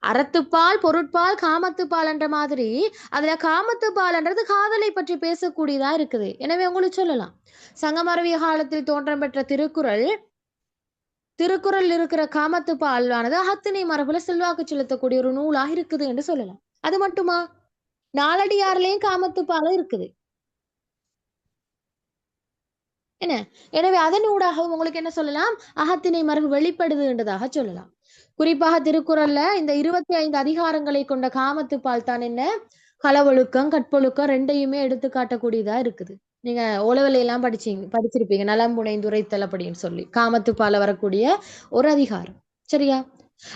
அறத்துப்பால், பொருட்பால், காமத்துப்பால் என்ற மாதிரி அதுல காமத்துப்பால்ன்றது காதலை பற்றி பேசக்கூடியதா இருக்குது. எனவே உங்களுக்கு சொல்லலாம், சங்கமரவிய காலத்தில் தோற்றம் பெற்ற திருக்குறள் இருக்கிற காமத்துப்பாலானது அகத்திணை மரபுல செல்வாக்கு செலுத்தக்கூடிய ஒரு நூலாக இருக்குது என்று சொல்லலாம். அது மட்டுமா, நாலடியார்லயும் காமத்துப்பாலும் இருக்குது. என்ன, எனவே அதன் ஊடாக உங்களுக்கு என்ன சொல்லலாம், அகத்திணை மரபு வெளிப்படுதுன்றதாக சொல்லலாம். குறிப்பாக திருக்குறள்ல இந்த 25 அதிகாரங்களை கொண்ட காமத்துப்பால் தான் என்ன, களவொழுக்கம், கற்பொழுக்கம் ரெண்டையுமே எடுத்து காட்டக்கூடியதா இருக்குது. நீங்க உளவில எல்லாம் படிச்சிருப்பீங்க, நலம் புனைந்துரைத்தல் அப்படின்னு சொல்லி காமத்துப்பால வரக்கூடிய ஒரு அதிகாரம். சரியா?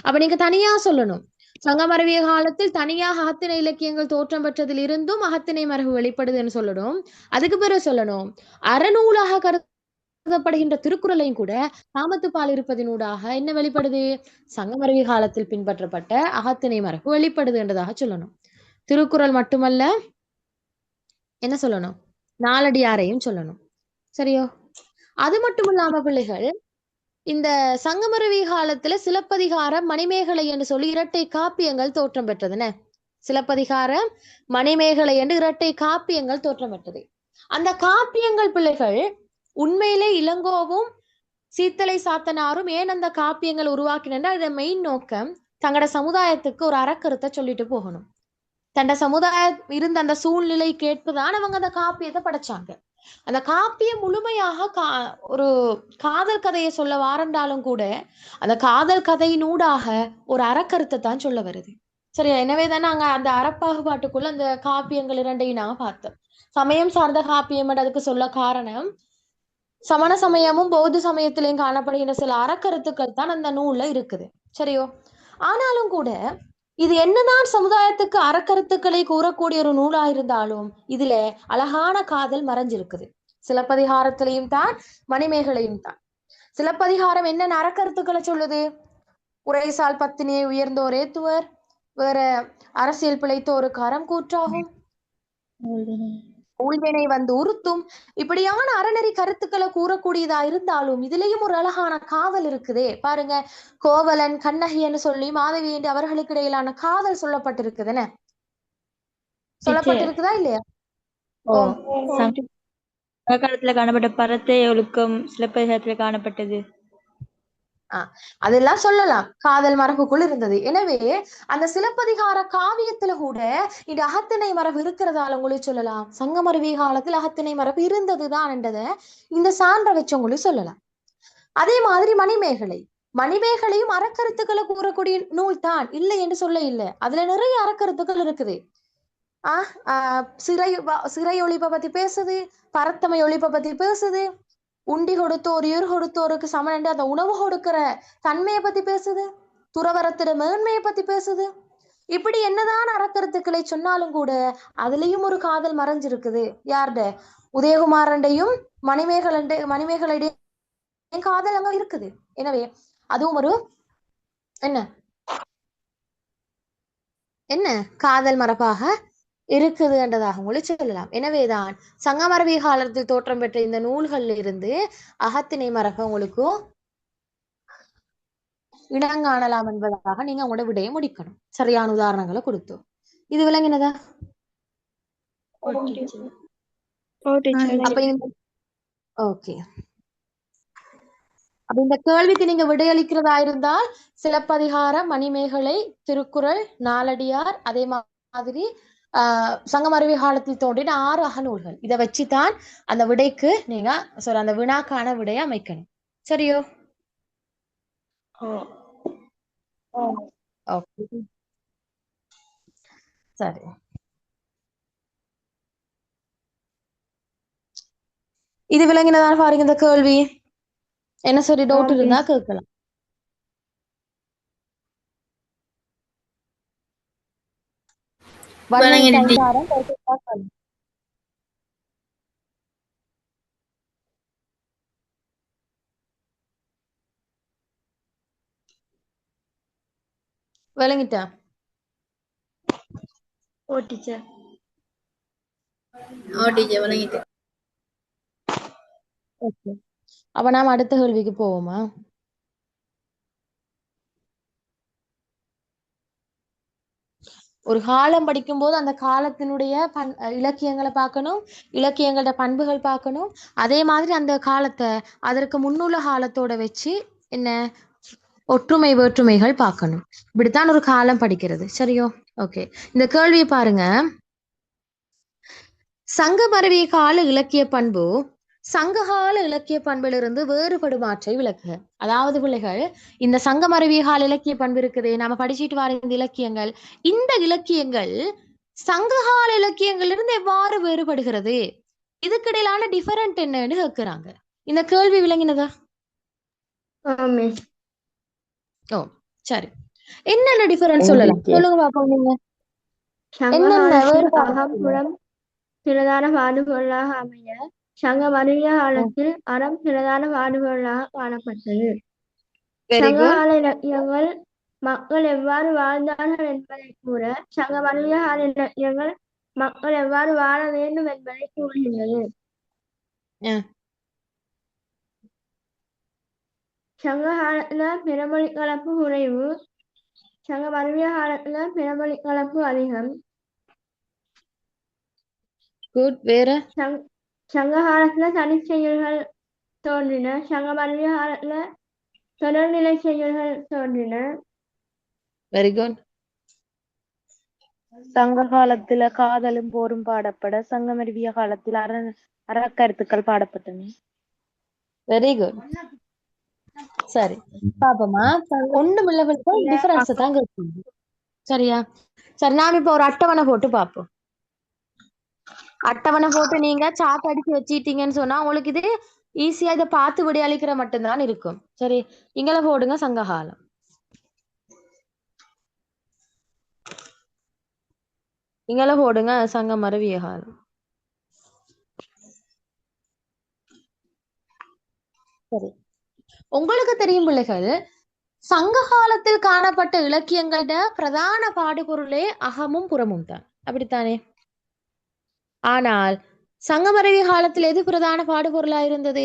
அப்ப நீங்க தனியா சொல்லணும், சங்கமரவிய காலத்தில் தனியாக அகத்திணை இலக்கியங்கள் தோற்றம் பெற்றதில் இருந்தும் அகத்திணை மரபு வெளிப்படுதுன்னு சொல்லணும். அதுக்கு பிறகு சொல்லணும், அறநூலாக கருதப்படுகின்ற திருக்குறளையும் கூட காமத்துப்பால் இருப்பதனூடாக என்ன வெளிப்படுது, சங்கமரவிய காலத்தில் பின்பற்றப்பட்ட அகத்திணை மரபு வெளிப்படுது என்றதாக சொல்லணும். திருக்குறள் மட்டுமல்ல, என்ன சொல்லணும், நாலடியாரையும் சொல்லணும். சரியோ? அது மட்டும் இல்லாம பிள்ளைகள், இந்த சங்கமரவி காலத்துல சிலப்பதிகாரம், மணிமேகலை என்று சொல்லி இரட்டை காப்பியங்கள் தோற்றம் பெற்றதுன்னு. சிலப்பதிகாரம், மணிமேகலை என்று இரட்டை காப்பியங்கள் தோற்றம் பெற்றது. அந்த காப்பியங்கள் பிள்ளைகள் உண்மையிலே இளங்கோவும் சீத்தலை சாத்தனாரும் ஏன் அந்த காப்பியங்கள் உருவாக்கினா, இத மெயின் நோக்கம் தங்களோட சமுதாயத்துக்கு ஒரு அறக்கருத்தை சொல்லிட்டு போகணும். தண்ட சமுதாயம் இருந்த அந்த சூழ்நிலை கேட்புதான் அவங்க அந்த காப்பியத்தை படைச்சாங்க. அந்த காப்பியம் முழுமையாக ஒரு காதல் கதையை சொல்ல வாரண்டாலும் கூட அந்த காதல் கதையினூடாக ஒரு அறக்கருத்தை தான் சொல்ல வருது. சரியா? எனவேதான் நாங்க அந்த அறப்பாகுபாட்டுக்குள்ள அந்த காப்பியங்கள் இரண்டையும் நாங்க பார்த்தோம். சமயம் சார்ந்த காப்பியம் அதுக்கு சொல்ல காரணம், சமண சமயமும் பௌத்த சமயத்திலையும் காணப்படுகின்ற சில அறக்கருத்துக்கள் தான் அந்த நூல்ல இருக்குது. சரியோ? ஆனாலும் கூட இது என்னதான் சமுதாயத்துக்கு அறக்கருத்துக்களை கூறக்கூடிய ஒரு நூலா இருந்தாலும் இதுல அழகான காதல் மறைஞ்சிருக்குது. சிலப்பதிகாரத்திலையும் தான், மணிமேகலையும் தான். சிலப்பதிகாரம் என்னென்ன அறக்கருத்துக்களை சொல்லுது, உரைசால் பத்தினியை உயர்ந்தோர் ஏத்துவர், வேற அரசியல் பிழைத்தோருக்கு அறம் கூற்றாகும், ஊழ்வினை வந்து உறுத்தும், இப்படியான அறநெறி கருத்துக்களை கூறக்கூடியதா இருந்தாலும் இதுலயும் ஒரு அழகான காதல் இருக்குதே பாருங்க. கோவலன் கண்ணகின்னு சொல்லி மாதவி என்று அவர்களுக்கு இடையிலான காதல் சொல்லப்பட்டிருக்குதுன்னு சொல்லப்பட்டிருக்குதா இல்லையா? காலத்துல காணப்பட்ட பரத்தை ஒழுக்கம் சிலப்பதிகாரத்துல காணப்பட்டது. அதெல்லாம் சொல்லலாம் காதல் மரபுக்குள் இருந்தது. எனவே அந்த சிலப்பதிகார காவியத்துல கூட இந்த அகத்திணை மரபு இருக்கிறதால உங்களுக்கு சொல்லலாம் சங்கமருவி காலத்தில் அகத்திணை மரபு இருந்ததுதான் என்றதை இந்த சான்ற வச்சு உங்களுக்கு சொல்லலாம். அதே மாதிரி மணிமேகலையும் அறக்கருத்துக்களை கூறக்கூடிய நூல் தான், இல்லை என்று சொல்ல இல்லை. அதுல நிறைய அறக்கருத்துக்கள் இருக்குது. சிறை ஒழிப்பை பத்தி பேசுது, பரத்தமை ஒழிப்பை பத்தி பேசுது, உண்டி கொடுத்தோர் உயிர் கொடுத்தோருக்கு சமன் அந்த உணவு கொடுக்கிற தன்மையை பத்தி பேசுது, துறவரத்திட மேன்மையை பத்தி பேசுது. இப்படி என்னதான் அறக்கருத்துக்களை சொன்னாலும் கூட அதுலயும் ஒரு காதல் மறைஞ்சிருக்குது. யார்ட உதயகுமாரண்டையும் மணிமேகலையுடைய காதல் அங்க இருக்குது. எனவே அதுவும் ஒரு என்ன காதல் மரபாக இருக்குது என்றதாக உங்களுக்கு சொல்லலாம். எனவேதான் சங்கமரபி காலத்தில் தோற்றம் பெற்ற இந்த நூல்கள்ல இருந்து அகத்திணை மரபை உங்களுக்கு இடங்காணலாம் என்பதாக நீங்க உங்களோட விடையை முடிக்கணும். சரியான உதாரணங்களை கொடுத்தோம். இது விளங்கினதா? அப்ப ஓகே. அப்ப இந்த கேள்விக்கு நீங்க விடையளிக்கிறதா இருந்தால் சிலப்பதிகாரம், மணிமேகலை, திருக்குறள், நாலடியார், அதே மாதிரி சங்கமருவி காலத்தில் தோன்றின 6 அகநூல்கள், இதை வச்சுதான் அந்த விடைக்கு நீங்க அந்த வினாக்கான விடையை அமைக்கணும். சரியோ? சரி. இது விளங்கினதான் பாருங்க. இந்த கேள்வி என்ன சரி டவுட் இருந்தா கேட்கலாம். விளங்கிட்டா? அப்ப நாம அடுத்த கேள்விக்கு போவோமா? ஒரு காலம் படிக்கும் போது அந்த காலத்தினுடைய இலக்கியங்களை பார்க்கணும், இலக்கியங்களோட பண்புகள் பார்க்கணும். அதே மாதிரி அந்த காலத்தை அதற்கு முன்னுள்ள காலத்தோட வச்சு என்ன ஒற்றுமை வேற்றுமைகள் பார்க்கணும். இப்படித்தான் ஒரு காலம் படிக்கிறது. சரியோ? ஓகே. இந்த கேள்வியை பாருங்க. சங்கமருவி கால இலக்கிய பண்பு சங்ககால இலக்கிய பண்பிலிருந்து வேறுபடுமாற்றை விளக்குக. அதாவது பிள்ளைகள், இந்த சங்கமருவி கால இலக்கிய பண்பு இருக்குது, நாம படிச்சுட்டு வர இந்த இலக்கியங்கள், இந்த இலக்கியங்கள் சங்ககால இலக்கியங்களிலிருந்து எவ்வாறு வேறுபடுகிறது, இதுக்கிடையிலான டிஃபரெண்ட் என்னன்னு கேட்கிறாங்க. இந்த கேள்வி விளங்கினதா? ஓ சரி. என்னென்ன டிஃபரெண்ட் சொல்லலாம், சொல்லுங்க பாப்போம். நீங்க என்னென்ன வேறுபாடு? பிரதான பாடுபொருளாக அமைய சங்கமருவிய காலத்தில் அறம் பிரதான பாடுபொருளாக காணப்பட்டது. சங்ககால இலக்கியங்கள் மக்கள் எவ்வாறு வாழ்ந்தார்கள் என்பதை கூற, சங்கமருவிய கால இலக்கியங்கள் மக்கள் எவ்வாறு வாழ வேண்டும் என்பதை கூறுகின்றது. சங்ககாலத்துல பிறமொழி கலப்பு குறைவு, சங்கமருவிய காலத்துல பிறமொழி கலப்பு அதிகம். வேற சங்க காலத்துல தனிச்செயல்கள் தோன்றின, சங்கமருவிய காலத்துல தொடர்நிலை செயல்கள் தோன்றின. Very good. சங்க காலத்துல காதலும் போரும் பாடப்பட, சங்கமருவிய காலத்தில் அறக்கருத்துக்கள் பாடப்பட்டன. Very good. சரி பாப்போமா. ஒண்ணுமில்ல டிஃபரன்ஸ் தான் கேட்போம். சரியா? சரி, நாம இப்ப ஒரு அட்டவணை போட்டு பார்ப்போம். அட்டவணை போட்டு நீங்க சார்ட் அடிச்சு வச்சிட்டீங்கன்னு சொன்னா உங்களுக்கு இது ஈஸியா இதை பார்த்து விடையளிக்கிற மட்டும்தான் இருக்கும். சரி, இங்கள போடுங்க சங்ககாலம். இங்கள போடுங்க சங்கமருவிய காலம். சரி, உங்களுக்கு தெரியும் பிள்ளைகள், சங்க காலத்தில் காணப்பட்ட இலக்கியங்களோட பிரதான பாடுபொருளே அகமும் புறமும் தான், அப்படித்தானே? ஆனால் சங்கமருவி காலத்தில் எது பிரதான பாடுபொருளா இருந்தது?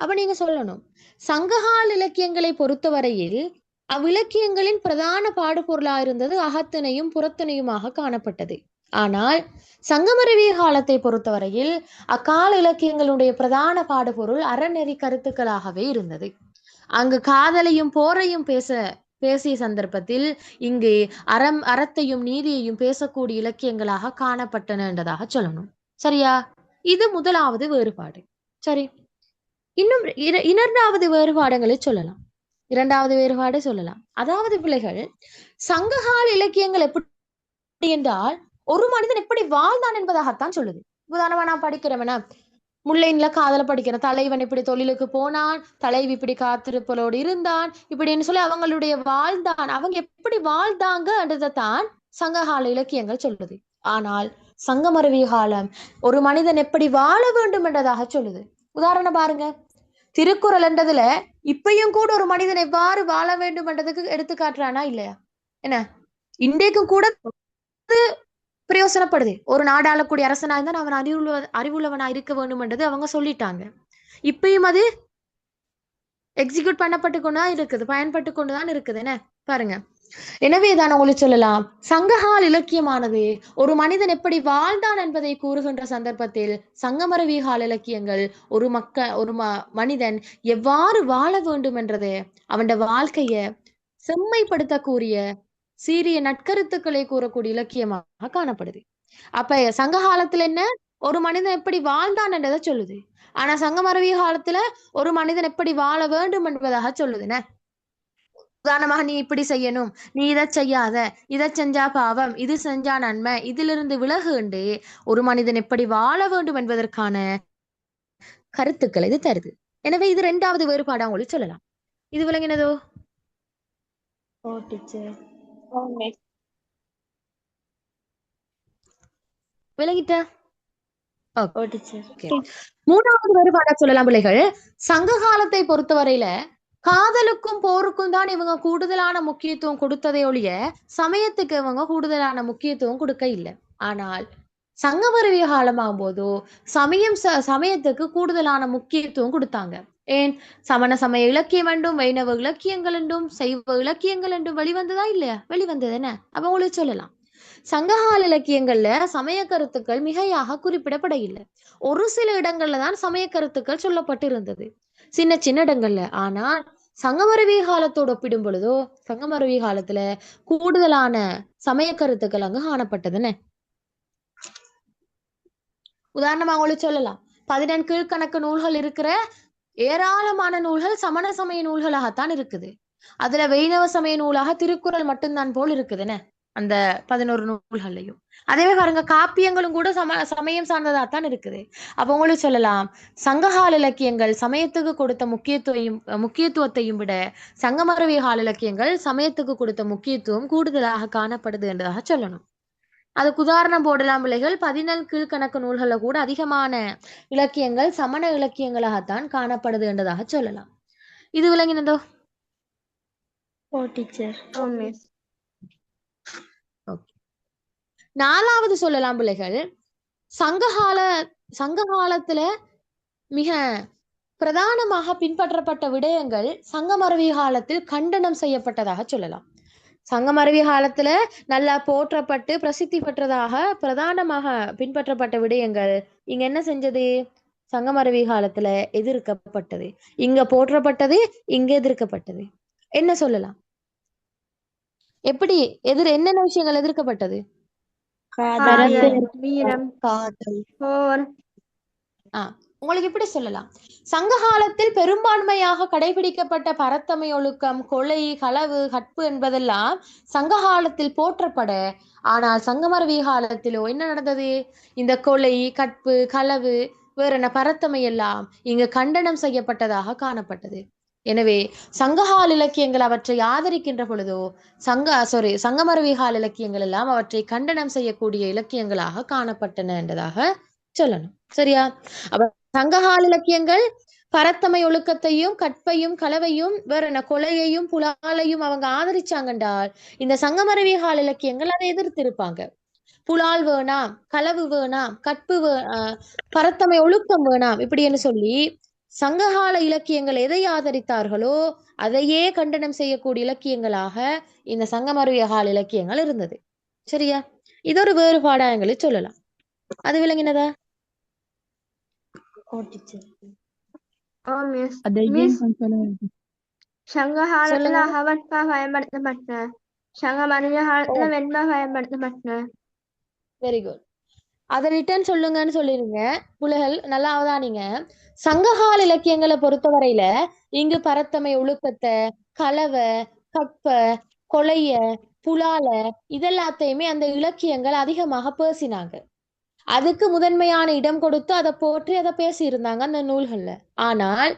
அப்ப நீங்க சொல்லணும், சங்ககால இலக்கியங்களை பொறுத்தவரையில் அவ்விலக்கியங்களின் பிரதான பாடுபொருளா இருந்தது அகத்தினையும் புறத்தினையுமாக காணப்பட்டது. ஆனால் சங்கமருவிய காலத்தை பொறுத்தவரையில் அக்கால இலக்கியங்களுடைய பிரதான பாடுபொருள் அறநெறி கருத்துக்களாகவே இருந்தது. அங்கு காதலையும் போரையும் பேசிய சந்தர்ப்பத்தில் இங்கு அறத்தையும் நீதியையும் பேசக்கூடிய இலக்கியங்களாக காணப்பட்டன என்றதாக சொல்லணும். சரியா? இது முதலாவது வேறுபாடு. சரி, இன்னும் இரண்டாவது வேறுபாடுகளை சொல்லலாம். இரண்டாவது வேறுபாடு சொல்லலாம். அதாவது பிள்ளைகள், சங்ககால இலக்கியங்கள் எப்படி என்றால் ஒரு மனிதன் எப்படி வாழ்ந்தான் என்பதாகத்தான் சொல்லுது. உதாரணமா நான் படிக்கிறவனா முல்லைன்ல காதல படிக்கிறேன். தலைவன் இப்படி தொழிலுக்கு போனான், தலைவி இப்படி காத்திருப்பலோடு இருந்தான், இப்படின்னு சொல்லி அவங்களுடைய அவங்க எப்படி வாழ்ந்தாங்கன்றதான் சங்ககால இலக்கியங்கள் சொல்லுது. ஆனால் சங்கமருவிய காலம் ஒரு மனிதன் எப்படி வாழ வேண்டும் என்றதாக சொல்லுது. உதாரணம் பாருங்க, திருக்குறள் என்றதுல இப்பயும் கூட ஒரு மனிதன் எவ்வாறு வாழ வேண்டும் என்றதுக்கு எடுத்துக்காட்டுறானா இல்லையா? என்ன இன்றைக்கும் கூட பிரயோசனப்படுது. ஒரு நாடாளக்கூடிய அரசனா இருந்தால் அவன் அறிவுள்ளவனா இருக்க வேண்டும் என்றது அவங்க சொல்லிட்டாங்க. இப்பயும் அது எக்ஸிக்யூட் பண்ணப்பட்டு கொண்டுதான் இருக்குது, பயன்பட்டு கொண்டுதான் இருக்குது. என்ன பாருங்க, எனவேதான் உங்களுக்கு சொல்லலாம், சங்ககால இலக்கியமானது ஒரு மனிதன் எப்படி வாழ்ந்தான் என்பதை கூறுகின்ற சந்தர்ப்பத்தில் சங்கமருவிய கால இலக்கியங்கள் ஒரு மனிதன் எவ்வாறு வாழ வேண்டும் என்றது அவன் வாழ்க்கைய செம்மைப்படுத்தக்கூடிய சீரிய நட்கருத்துக்களை கூறக்கூடிய இலக்கியமாக காணப்படுது. அப்ப சங்க காலத்துல என்ன, ஒரு மனிதன் எப்படி வாழ்ந்தான் என்றதை சொல்லுது. ஆனா சங்கமருவிய காலத்துல ஒரு மனிதன் எப்படி வாழ வேண்டும் என்பதாக சொல்லுதுன்னு. உதாரணமாக, நீ இப்படி செய்யணும், நீ இதை செய்யாத, இதை செஞ்சா பாவம், இது செஞ்சா நன்மை, இதிலிருந்து விலகுண்டு ஒரு மனிதன் எப்படி வாழ வேண்டும் என்பதற்கான கருத்துக்கள் இது தருது. எனவே இது இரண்டாவது வேறுபாடு உங்களுக்கு சொல்லலாம். இது விளங்கினதோ? விளங்கிட்ட? மூணாவது வேறுபாடா சொல்லலாம் பிள்ளைகள், சங்க காலத்தை பொறுத்தவரையில காதலுக்கும் போருக்கும் தான் இவங்க கூடுதலான முக்கியத்துவம் கொடுத்ததே ஒழிய சமயத்துக்கு இவங்க கூடுதலான முக்கியத்துவம் கொடுக்க இல்லை. ஆனால் சங்கமருவிய காலமாகும் போதோ சமயத்துக்கு கூடுதலான முக்கியத்துவம் கொடுத்தாங்க. ஏன்? சமண சமய இலக்கியம் என்றும் வைணவ இலக்கியங்கள் என்றும் சைவ இலக்கியங்கள் என்றும் வெளிவந்ததா இல்லையா? வெளிவந்தது. என்ன அப்ப உங்களுக்கு சொல்லலாம், சங்ககால இலக்கியங்கள்ல சமய கருத்துக்கள் மிகையாக குறிப்பிடப்பட இல்லை. ஒரு சில இடங்கள்ல தான் சமய கருத்துக்கள் சொல்லப்பட்டு இருந்தது, சின்ன சின்ன இடங்கள்ல. ஆனால் சங்கமருவிய காலத்தோடு ஒப்பிடும் பொழுதோ சங்கமருவிய காலத்துல கூடுதலான சமய கருத்துக்கள் அங்கு காணப்பட்டதுன்னு. உதாரணமா உங்களுக்கு சொல்லலாம், 14 கீழ்கணக்கு நூல்கள் இருக்கிற ஏராளமான நூல்கள் சமண சமய நூல்களாகத்தான் இருக்குது. அதுல வைணவ சமய நூலாக திருக்குறள் மட்டும்தான் போல் இருக்குதுன்னு அந்த 11 நூல்கள்லையும். அதே பாருங்க, காப்பியங்களும் கூட சமயம் சார்ந்ததாத்தான் இருக்குது. அப்ப உங்களுக்கு சொல்லலாம், சங்ககால இலக்கியங்கள் சமயத்துக்கு கொடுத்த முக்கியத்துவத்தையும் விட சங்கமருவிய கால இலக்கியங்கள் சமயத்துக்கு கொடுத்த முக்கியத்துவம் கூடுதலாக காணப்படுது என்றதாக சொல்லணும். அதுக்கு உதாரணம் போடலாம் பிள்ளைகள், 14 கீழ்கணக்கு நூல்கள்ல கூட அதிகமான இலக்கியங்கள் சமண இலக்கியங்களாகத்தான் காணப்படுது என்றதாக சொல்லலாம். இது விளங்கினதோ? நாலாவது சொல்லலாம் பிள்ளைகள், சங்க காலத்துல மிக பிரதானமாக பின்பற்றப்பட்ட விடயங்கள் சங்கமருவிய காலத்தில் கண்டனம் செய்யப்பட்டதாக சொல்லலாம். சங்கமருவிய காலத்துல நல்லா போற்றப்பட்டு பிரசித்தி பெற்றதாக பிரதானமாக பின்பற்றப்பட்ட விடயங்கள் இங்க என்ன செஞ்சது? சங்கமருவிய காலத்துல எதிர்க்கப்பட்டது. இங்க போற்றப்பட்டது, இங்க எதிர்க்கப்பட்டது. என்ன சொல்லலாம்? எப்படி என்னென்ன விஷயங்கள் எதிர்க்கப்பட்டது? உங்களுக்கு இப்படி சொல்லலாம், சங்க காலத்தில் பெரும்பான்மையாக கடைபிடிக்கப்பட்ட பரத்தமை ஒழுக்கம், கொலை, களவு, கற்பு என்பதெல்லாம் சங்க காலத்தில் போற்றப்பட, ஆனால் சங்கமருவிய காலத்திலோ என்ன நடந்தது? இந்த கொலை, கற்பு, களவு, வேற என்ன பரத்தமை எல்லாம் இங்கு கண்டனம் செய்யப்பட்டதாக காணப்பட்டது. எனவே சங்ககால இலக்கியங்கள் அவற்றை ஆதரிக்கின்ற பொழுதோ சங்கமருவிய கால இலக்கியங்கள் எல்லாம் அவற்றை கண்டனம் செய்யக்கூடிய இலக்கியங்களாக காணப்பட்டன என்றதாக சொல்லணும். சரியா? அப்ப சங்ககால இலக்கியங்கள் பரத்தமை ஒழுக்கத்தையும் கற்பையும் களவையும் வேற என்ன கொலையையும் புலாலையும் அவங்க ஆதரிச்சாங்கன்றால், இந்த சங்கமருவிய கால இலக்கியங்கள் அதை எதிர்த்திருப்பாங்க. புலால் வேணாம், களவு வேணாம், கற்பு பரத்தமை ஒழுக்கம் வேணாம் இப்படின்னு சொல்லி சங்ககால இலக்கியங்கள் எதை ஆதரித்தார்களோ அதையே கண்டனம் செய்யக்கூடிய இலக்கியங்களாக இந்த சங்கமருவிய கால இலக்கியங்கள் இருந்தது. சரியா? இது ஒரு வேறுபாடா எங்களுக்கு சொல்லலாம். அது விளங்கினதா? மிஸ் அதை மிஸ் சொல்லுங்க. சங்க காலத்துல சொல்லுங்க. அகவற்பா பயன்படுத்தப்பட்டன. சங்க மருவிய காலத்துல வெண்பா பயன்படுத்தப்பட்டன. Very good. அதை ரிட்டர்ன் சொல்லுங்கன்னு சொல்லிருங்க. புலகள் நல்லா அவதானிங்க. சங்ககால இலக்கியங்களை பொறுத்தவரையில இங்கு பரத்தமை, ஒழுக்கத்தை, கலவை, கப்ப, கொலைய, புலால இதெல்லாத்தையுமே அந்த இலக்கியங்கள் அதிகமாக பேசினாங்க. அதுக்கு முதன்மையான இடம் கொடுத்து அதை போற்றி அதை பேசியிருந்தாங்க அந்த நூல்கள்ல. ஆனால்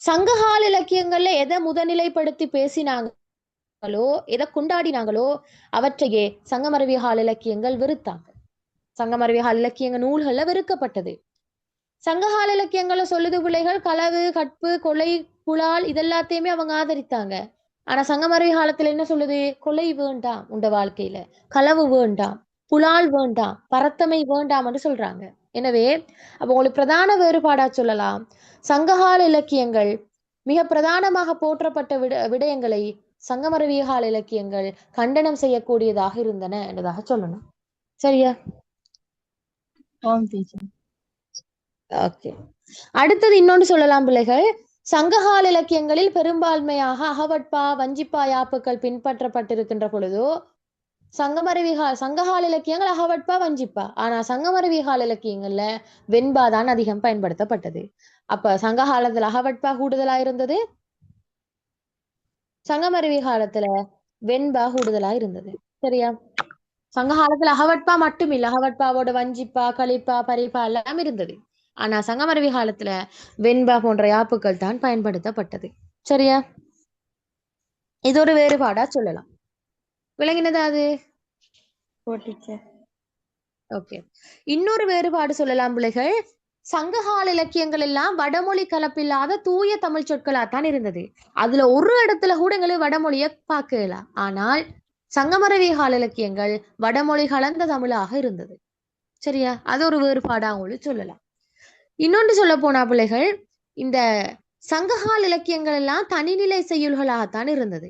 சங்ககால இலக்கியங்கள்ல எதை முதநிலைப்படுத்தி பேசினாங்களோ, எதை கொண்டாடினாங்களோ அவற்றையே சங்கமருவிய கால இலக்கியங்கள் வெறுத்தாங்க. சங்கமருவிய கால இலக்கியங்க நூல்கள்ல வெறுக்கப்பட்டது. சங்ககால இலக்கியங்களை சொல்லுது பிள்ளைகள் களவு, கற்பு, கொலை, புலால் இதெல்லாத்தையுமே அவங்க ஆதரித்தாங்க. ஆனா சங்கமருவிய காலத்துல என்ன சொல்லுது? கொலை வேண்டாம் உண்ட வாழ்க்கையில, களவு வேண்டாம், புலால் வேண்டாம், பரத்தமை வேண்டாம்னு சொல்றாங்க. எனவே அப்ப உங்களுக்கு பிரதான வேறுபாடா சொல்லலாம், சங்ககால இலக்கியங்கள் மிக பிரதானமாக போற்றப்பட்ட விடயங்களை சங்கமருவிய கால இலக்கியங்கள் கண்டனம் செய்யக்கூடியதாக இருந்தன என்றதாக சொல்லணும். சரியா? ஓகே. அடுத்தது இன்னொன்று சொல்லலாம் பிள்ளைகள். சங்ககால இலக்கியங்களில் பெரும்பான்மையாக அகவட்பா, வஞ்சிப்பா யாப்புக்கள் பின்பற்றப்பட்டிருக்கின்ற பொழுதோ சங்ககால இலக்கியங்கள் அகவட்பா, வஞ்சிப்பா. ஆனா சங்கமருவிய கால இலக்கியங்கள்ல வெண்பா தான் அதிகம் பயன்படுத்தப்பட்டது. அப்ப சங்க காலத்துல அகவட்பா கூடுதலா இருந்தது, சங்கமருவிய காலத்துல வெண்பா கூடுதலா இருந்தது. சரியா? சங்க காலத்துல அகவட்பா மட்டும் இல்ல, அகவட்பாவோட வஞ்சிப்பா, களிப்பா, பரிப்பா எல்லாம் இருந்தது. ஆனா சங்கமருவி காலத்துல வெண்பா போன்ற யாப்புக்கள் தான் பயன்படுத்தப்பட்டது. சரியா? இது ஒரு வேறுபாடா சொல்லலாம். விளங்கினதா அது? ஓகே. இன்னொரு வேறுபாடு சொல்லலாம் பிள்ளைகள். சங்ககால இலக்கியங்கள் எல்லாம் வடமொழி கலப்பில்லாத தூய தமிழ் சொற்களாத்தான் இருந்தது. அதுல ஒரு இடத்துல கூட எங்களுக்கு வடமொழிய பார்க்கலாம். ஆனால் சங்கமருவிய கால இலக்கியங்கள் வடமொழி கலந்த தமிழாக இருந்தது. சரியா? அது ஒரு வேறுபாடா உங்களுக்கு சொல்லலாம். இன்னொன்று சொல்ல போனா பிள்ளைகள், இந்த சங்ககால இலக்கியங்கள் எல்லாம் தனிநிலை செய்யுள்களாகத்தான் இருந்தது.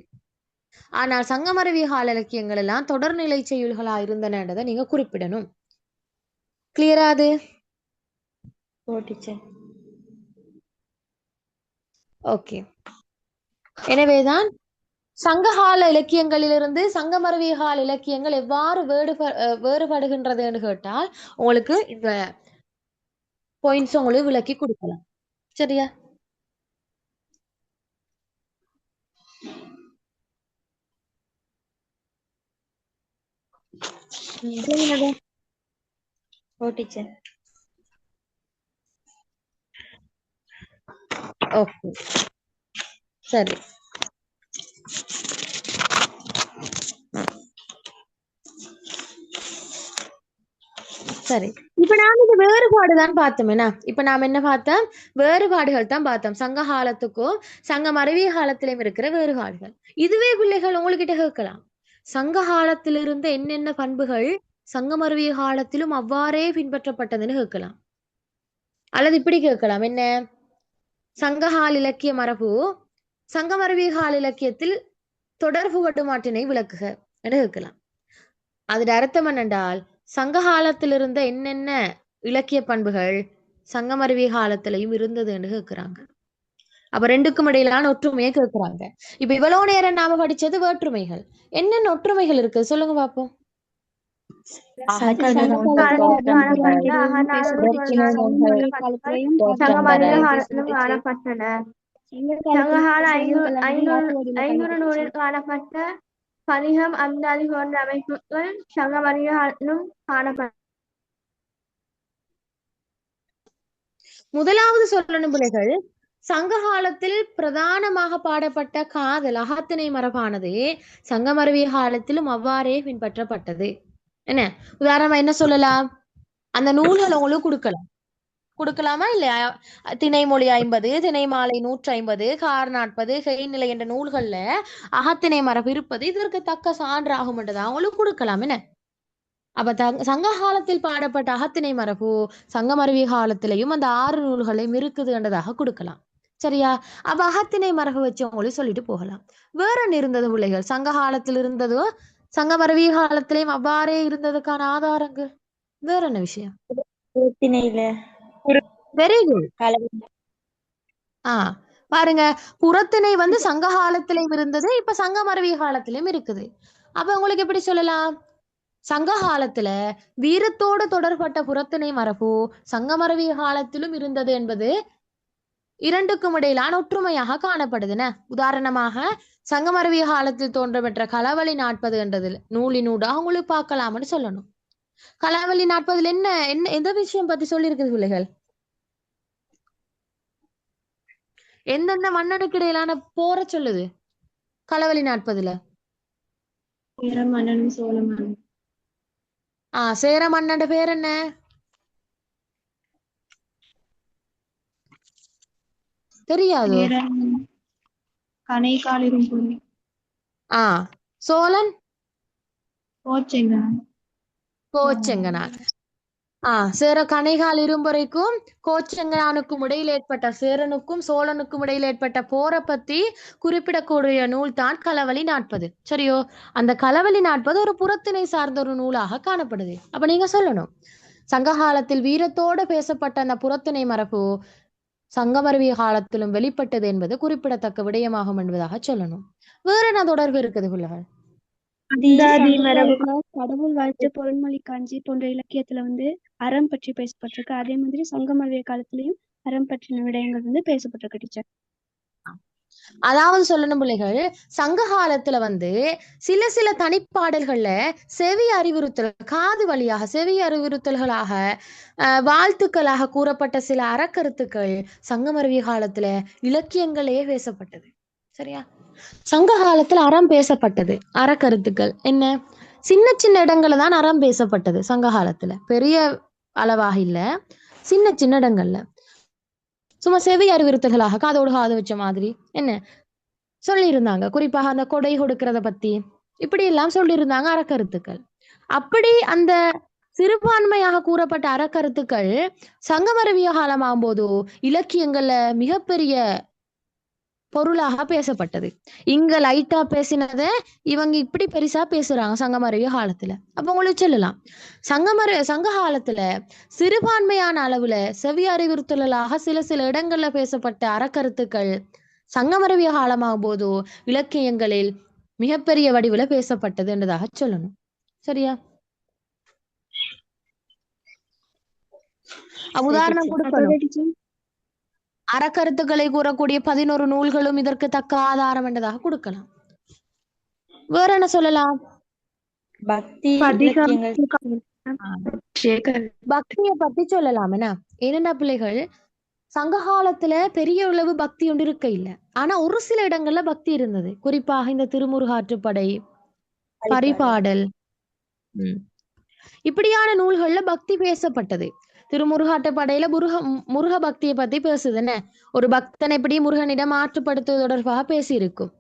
ஆனால் சங்கமருவிய கால இலக்கியங்கள் எல்லாம் தொடர்நிலை செய்யுள்களா இருந்தனன்றதை நீங்க குறிப்பிடணும். கிளியரா அது? ஓகே. எனவேதான் சங்ககால இலக்கியங்களிலிருந்து சங்கமருவிய கால இலக்கியங்கள் எவ்வாறு வேறுபடுகின்றதுன்னு கேட்டால் உங்களுக்கு இந்த பாயிண்ட்ஸ் உங்களுக்கு விளக்கி கொடுக்கலாம். சரியா? ஓகே, சரி. சரி, இப்ப நாம இந்த வேறுபாடுதான் பார்த்தோம். இப்ப நாம என்ன பார்த்தோம்? வேறுபாடுகள் தான் பார்த்தோம். சங்க காலத்துக்கும் சங்க மருவிய காலத்திலும் இருக்கிற வேறுபாடுகள். இதுவே பிள்ளைகள் உங்ககிட்ட கேட்கலாம், சங்க காலத்திலிருந்து என்னென்ன பண்புகள் சங்க மருவிய காலத்திலும் அவ்வாறே பின்பற்றப்பட்டதுன்னு கேட்கலாம். அல்லது இப்படி கேட்கலாம், என்ன சங்ககால இலக்கிய மரபு சங்கமருவிய கால இலக்கியத்தில் தொடர்பு படுமாற்றினை விளக்குக என்று கேட்கலாம். அதோட அர்த்தம் என்னென்றால் சங்க காலத்தில் இருந்த என்னென்ன இலக்கிய பண்புகள் சங்கமருவிய காலத்திலையும் இருந்தது என்று கேட்கிறாங்க. அப்ப ரெண்டுக்கும் இடையிலான ஒற்றுமையை கேட்கிறாங்க. இப்ப இவ்வளவு நேரம் நாம படிச்சது வேற்றுமைகள். என்னென்ன ஒற்றுமைகள் இருக்கு சொல்லுங்க பாப்போம். காணப்பட்ட பதிகம், அந்தாதி போன்ற அமைப்புகள் சங்கமருவிய காலத்திலும் காணப்பட்ட. முதலாவது சொல்லணும் பிள்ளைகள், சங்க காலத்தில் பிரதானமாக பாடப்பட்ட காதல் அகத்திணை மரபானது சங்கமருவிய காலத்திலும் அவ்வாறே பின்பற்றப்பட்டது. என்ன உதாரணமா என்ன சொல்லலாம்? அந்த நூல்கள் உங்களுக்கு கொடுக்கலாமா இல்லையா? திணைமொழி 50, திணைமாலை 150, கார் 40, கைநிலை என்ற நூல்கள்ல அகத்திணை மரபு இருப்பது இதற்கு தக்க சான்றாகும் என்றதை அவங்களுக்கு கொடுக்கலாம். என்ன அப்ப சங்க காலத்தில் பாடப்பட்ட அகத்திணை மரபு சங்கமருவிய காலத்திலையும் அந்த 6 நூல்களையும் இருக்குது என்றதாக கொடுக்கலாம். சரியா? அப்ப அகத்திணை மரபு வச்சு அவங்களும் சொல்லிட்டு போகலாம். வேற என்ன இருந்தது பிள்ளைகள்? சங்க காலத்தில் இருந்ததோ சங்கமருவிய காலத்திலேயும் அவ்வாறே இருந்ததுக்கான ஆதாரங்கள் வேற என்ன விஷயம்? புறத்திணையில வெரி குட். களவு பாருங்க, புறத்திணை சங்க காலத்திலயும் இருந்தது, இப்ப சங்கமருவிய காலத்திலயும் இருக்குது. அப்ப உங்களுக்கு எப்படி சொல்லலாம்? சங்க காலத்துல வீரத்தோடு தொடர்பட்ட புறத்திணை மரபு சங்கமருவிய காலத்திலும் இருந்தது என்பது இரண்டுக்கும் இடையிலான ஒற்றுமையாக காணப்படுதுன. உதாரணமாக சங்கமருவிய காலத்தில் தோன்ற பெற்ற களவழி 40 என்றது நூலினூடாக உங்களுக்கு பார்க்கலாம்னு சொல்லணும். களவழி 40 என்ன என்ன எந்த விஷயம் பத்தி சொல்லியிருக்குது பிள்ளைகள்? எந்தெந்த மன்னனுக்கு இடையிலான போற சொல்லுது களவழி 40? சேர மன்னனும் சோழ மன்னனும். சேர மன்னன் பேர் என்ன? தெரியாது. கணைக்காலிரும் பொருள். சோழன் கோச்செங்கணான். கோச்செங்கனான். சேர கணைகால் இரும்புரைக்கும் கோச்செங்கனானுக்கும் இடையில் ஏற்பட்ட சேரனுக்கும் சோழனுக்கும் இடையில் ஏற்பட்ட போரை பத்தி குறிப்பிடக்கூடிய நூல் தான் களவழி 40. சரியோ? அந்த களவழி 40 ஒரு புறத்திணை சார்ந்த ஒரு நூலாக காணப்படுது. அப்ப நீங்க சொல்லணும், சங்க காலத்தில் வீரத்தோடு பேசப்பட்ட அந்த புறத்திணை மரபு சங்கமருவிய காலத்திலும் வெளிப்பட்டது என்பது குறிப்பிடத்தக்க விடயமாகும் என்பதாக சொல்லணும். வேற என்ன தொடர்பு இருக்குது பிள்ளைகள்? கடவுள் வாழ்த்து பொருள்மொழி காஞ்சி போன்ற இலக்கியத்துல அறம் பற்றி பேசப்பட்டிருக்கு. அதே மாதிரி சங்கமருவிய காலத்திலயும் அறம் பற்றின விடயங்கள் பேசப்பட்டிருக்கு டீச்சர். அதாவது சொல்லணும் பிள்ளைகள், சங்க காலத்துல சில சில தனிப்பாடல்கள்ல செவி அறிவுறுத்தல், காது வழியாக செவி அறிவுறுத்தல்களாக வாழ்த்துக்களாக கூறப்பட்ட சில அறக்கருத்துக்கள் சங்கமருவிய காலத்துல இலக்கியங்களே பேசப்பட்டது. சரியா? சங்க காலத்துல அறம் பேசப்பட்டது. அறக்கருத்துக்கள் என்ன? சின்ன சின்ன இடங்கள்ல தான் அறம் பேசப்பட்டது சங்க காலத்துல, பெரிய அளவாக இல்ல, சின்ன சின்ன இடங்கள்ல சும்மா செவி அறிவுறுத்தல்களாக காதோடு காது வச்ச மாதிரி என்ன சொல்லியிருந்தாங்க. குறிப்பாக அந்த கொடை கொடுக்கறத பத்தி இப்படி எல்லாம் சொல்லியிருந்தாங்க அறக்கருத்துக்கள். அப்படி அந்த சிறுபான்மையாக கூறப்பட்ட அறக்கருத்துக்கள் சங்கமருவிய காலமாகும் போது இலக்கியங்கள்ல மிகப்பெரிய பொருளாக பேசப்பட்டது. இங்க லைட்டா பேசினத இவங்க இப்படி பெருசா பேசுறாங்க சங்கமருவிய காலத்துல. அப்ப உங்களுக்கு சொல்லலாம், சங்க காலத்துல சிறுபான்மையான அளவுல செவி அறிவுறுத்தலாக சில சில இடங்கள்ல பேசப்பட்ட அறக்கருத்துக்கள் சங்கமருவிய காலமாகும் போது இலக்கியங்களில் மிகப்பெரிய வடிவுல பேசப்பட்டது என்றதாக சொல்லணும். சரியா? உதாரணம் கொடுக்கணும். அறக்கருத்துக்களை கூறக்கூடிய 11 நூல்களும் இதற்கு தக்க ஆதாரம் என்றதாக கொடுக்கலாம். வேற என்ன சொல்லலாம்? பக்தியை பத்தி சொல்லலாம். என்னென்ன பிள்ளைகள், சங்க காலத்துல பெரிய அளவு பக்தி ஒன்று இருக்க இல்லை, ஆனா ஒரு சில இடங்கள்ல பக்தி இருந்தது. குறிப்பாக இந்த திருமுருகாற்றுப்படை, பரிபாடல் இப்படியான நூல்கள்ல பக்தி பேசப்பட்டது. திருமுருகாற்றுப்படையில முருக பக்தியை பத்தி பேசுதுன்னு ஒரு பக்தனை எப்படி முருகனிடம் ஆற்றுப்படுத்துவது தொடர்பாக பேசியிருக்கும்.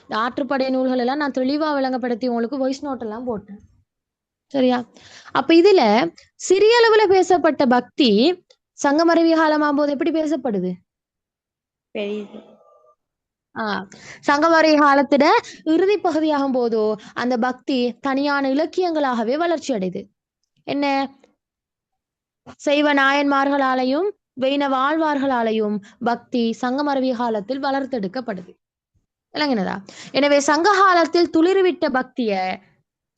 இந்த ஆற்றுப்படை நூல்கள் எல்லாம் நான் தெளிவா விளங்கப்படுத்தி உங்களுக்கு வாய்ஸ் நோட் எல்லாம் போட்டேன். சரியா? அப்ப இதுல சிறிய அளவுல பேசப்பட்ட பக்தி சங்கமருவிய காலமாகும் போது எப்படி பேசப்படுது? சங்கமருவிய காலத்துல இறுதி பகுதியாகும் போதோ அந்த பக்தி தனியான இலக்கியங்களாகவே வளர்ச்சி அடைது. என்ன? சைவ நாயன்மார்களாலையும் வைணவ ஆழ்வார்களாலையும் பக்தி சங்கமருவிய காலத்தில் வளர்த்தெடுக்கப்படுது. விளங்கினதா? எனவே சங்க காலத்தில் துளிர்விட்ட பக்திய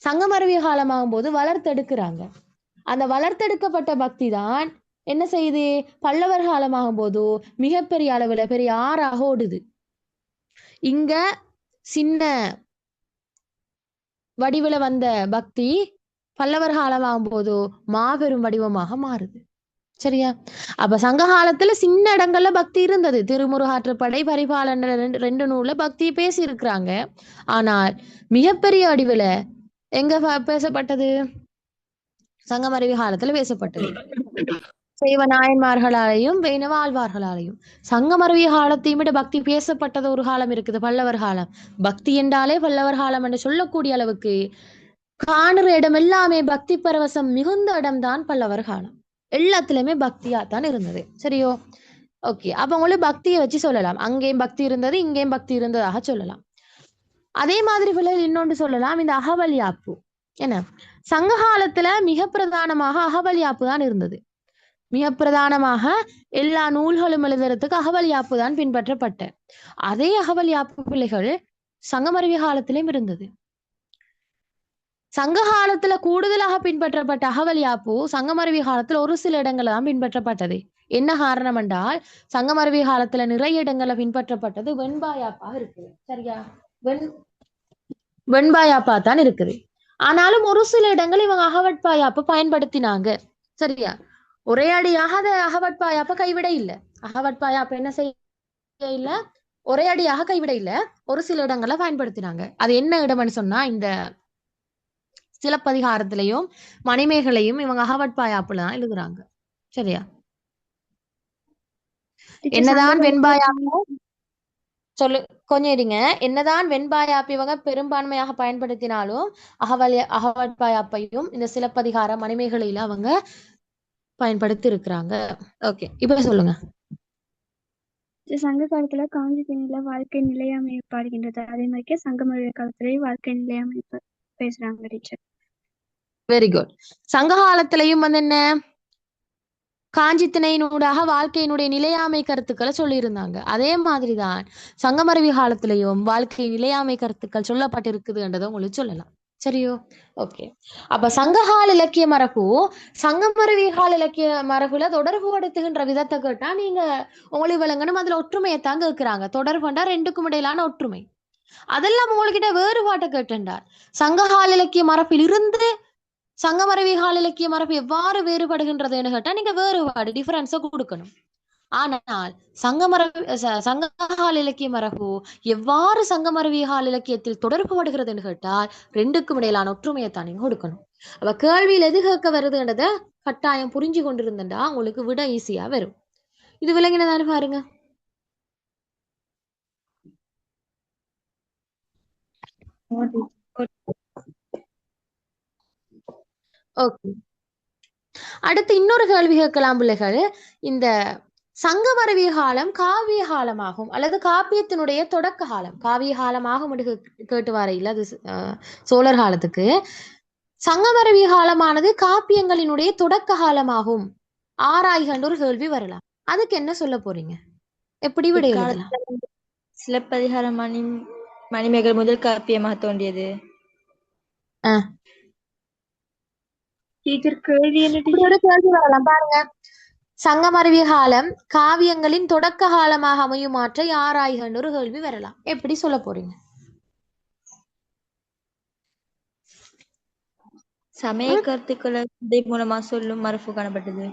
சங்கமருவிய காலமாகும் போது வளர்த்தெடுக்கிறாங்க. அந்த வளர்த்தெடுக்கப்பட்ட பக்தி தான் என்ன செய்யுது? பல்லவர் காலமாகும் போது மிகப்பெரிய அளவுல பெரிய ஆறாக ஓடுது. இங்க சின்ன வடிவுல வந்த பக்தி பல்லவர் காலமாகும் போது மாபெரும் வடிவமாக மாறுது. சரியா? அப்ப சங்க காலத்துல சின்ன இடங்கள்ல பக்தி இருந்தது. திருமுருகாற்றுப்படை, பரிபாலன் 2 நூல்ல பக்தி பேசி இருக்கிறாங்க. ஆனால் மிகப்பெரிய வடிவுல எங்க பேசப்பட்டது? சங்கமருவிய காலத்துல பேசப்பட்டது. சைவ நாயன்மார்களாலையும் வைணவ ஆழ்வார்களாலையும். சங்கமருவிய காலத்தையும் விட பக்தி பேசப்பட்டது ஒரு காலம் இருக்குது, பல்லவர் காலம். பக்தி என்றாலே பல்லவர் காலம் என்று சொல்லக்கூடிய அளவுக்கு காணுற இடம் எல்லாமே பக்தி பரவசம் மிகுந்த இடம்தான் பல்லவர் காலம். எல்லாத்துலயுமே பக்தியா தான் இருந்தது. சரியோ? ஓகே. அப்ப உங்களுக்கு பக்தியை வச்சு சொல்லலாம். அங்கேயும் பக்தி இருந்தது, இங்கேயும் பக்தி இருந்ததாக சொல்லலாம். அதே மாதிரி பிள்ளைகள் இன்னொன்று சொல்லலாம், இந்த அகவல் யாப்பு. என்ன, சங்க காலத்துல மிக பிரதானமாக அகவல் யாப்பு தான் இருந்தது. மிக பிரதானமாக எல்லா நூல்களும் எழுதுறதுக்கு அகவல் யாப்பு தான் பின்பற்றப்பட்ட. அதே அகவல் யாப்பு பிள்ளைகள் சங்கமருவி காலத்திலும் இருந்தது. சங்க காலத்துல கூடுதலாக பின்பற்றப்பட்ட அகவல் யாப்பு சங்கமருவி காலத்துல ஒரு சில இடங்கள்ல தான் பின்பற்றப்பட்டது. என்ன காரணம் என்றால், சங்கமருவி காலத்துல நிறைய இடங்கள்ல பின்பற்றப்பட்டது வெண்பாயாப்பாக இருக்குது. சரியா? வெண்பாயாப்பா தான் இருக்குது. ஆனாலும் ஒரு சில இடங்கள் இவங்க அகவட்பாயாப்ப பயன்படுத்தினாங்க. சரியா? ஒரே அடியாக அதை அகவட்பாயாப்ப கைவிட இல்லை. அகவட்பாயாப்ப என்ன செய்ய இல்ல, ஒரே அடியாக கைவிட இல்லை. ஒரு சில இடங்களை பயன்படுத்தினாங்க. அது என்ன இடம்னு சொன்னா, இந்த சிலப்பதிகாரத்திலையும் மணிமேகலையும் இவங்க அகவட்பாயாப்புல தான் எழுதுறாங்க. சரியா? என்னதான் வெண்பாயாப்பு சொல்லு, கொஞ்சம் இருங்க. என்னதான் வெண்பாயாப்பு இவங்க பெரும்பான்மையாக பயன்படுத்தினாலும் அகவட்பாயாப்பையும் இந்த சிலப்பதிகார மணிமேகலையில அவங்க பயன்படுத்தி இருக்கிறாங்க. ஓகே, இப்ப சொல்லுங்க. சங்க காலத்துல காஞ்சி திணையில வாழ்க்கை நிலையாமை பாடுகின்றது. அதே மாதிரி சங்கமருவி காலத்திலேயே வாழ்க்கை நிலையாமை பேசுறாங்க டீச்சர். Very good. சங்க காலத்திலையும் என்ன, காஞ்சி திணையினூடாக வாழ்க்கையினுடைய நிலையாமை கருத்துக்களை சொல்லியிருந்தாங்க. அதே மாதிரிதான் சங்கமருவி காலத்திலையும் வாழ்க்கை நிலையாமை கருத்துக்கள் சொல்லப்பட்டிருக்குதுன்றதை உங்களுக்கு சொல்லலாம். சரியோ? ஓகே. அப்ப சங்ககால இலக்கிய மரபு சங்கமருவி கால இலக்கிய மரபுல தொடர்பு படுத்துகின்ற விதத்தை கேட்டா நீங்க உங்களுக்கு விளங்கணும். அதுல ஒற்றுமையைத்தான் கேட்கிறாங்க. தொடர்புண்டா ரெண்டுக்கும் இடையிலான ஒற்றுமை. அதெல்லாம் உங்ககிட்ட வேறுபாட்டை கேட்டுண்டார். சங்ககால இலக்கிய மரபில் இருந்து சங்கமருவி கால இலக்கிய மரபு எவ்வாறு வேறுபடுகின்றதுன்னு கேட்டா நீங்க வேறுபாடு டிஃபரன்ஸை கொடுக்கணும். ஆனால் சங்ககால இலக்கிய மரபு எவ்வாறு சங்கமருவி கால இலக்கியத்தில் தொடர்பு படுகிறதுன்னு கேட்டால் ரெண்டுக்கும் இடையிலான ஒற்றுமையைத்தான் நீங்க கொடுக்கணும். அப்ப கேள்வியில் எது கேட்க வருதுன்றத கட்டாயம் புரிஞ்சு கொண்டிருந்தா உங்களுக்கு விட ஈஸியா வரும். இது விளங்கினதானு பாருங்க. ஓகே, அடுத்து இன்னொரு கேள்வி கேட்கலாம் பிள்ளைகள். இந்த சங்கமருவி காலம் காவிய காலமாகும் அல்லது காப்பியத்தினுடைய தொடக்க காலம் காவிய காலமாகும் கேட்டு வரையில் அது சோழர் காலத்துக்கு. சங்கமருவி காலமானது காப்பியங்களினுடைய தொடக்க காலமாகும் ஆராய்கன்ற ஒரு கேள்வி வரலாம். அதுக்கு என்ன சொல்ல போறீங்க? எப்படி விட எழுதலாம்? சிலப்பதிகார மணிமேகலை முதல் காப்பியமாக தோன்றியது. டீச்சர் கேள்வி என்ன இப்படி ஒரு கேள்வி வரலாம் பாருங்க. சங்கமருவி காலம் காவியங்களின் தொடக்க காலமாக அமையுமாற்றை ஆராய்கன்ற ஒரு கேள்வி வரலாம். எப்படி சொல்ல போறீங்க? சமய கருத்துக்களை கதை மூலமா சொல்லும் மரபு காணப்பட்டது.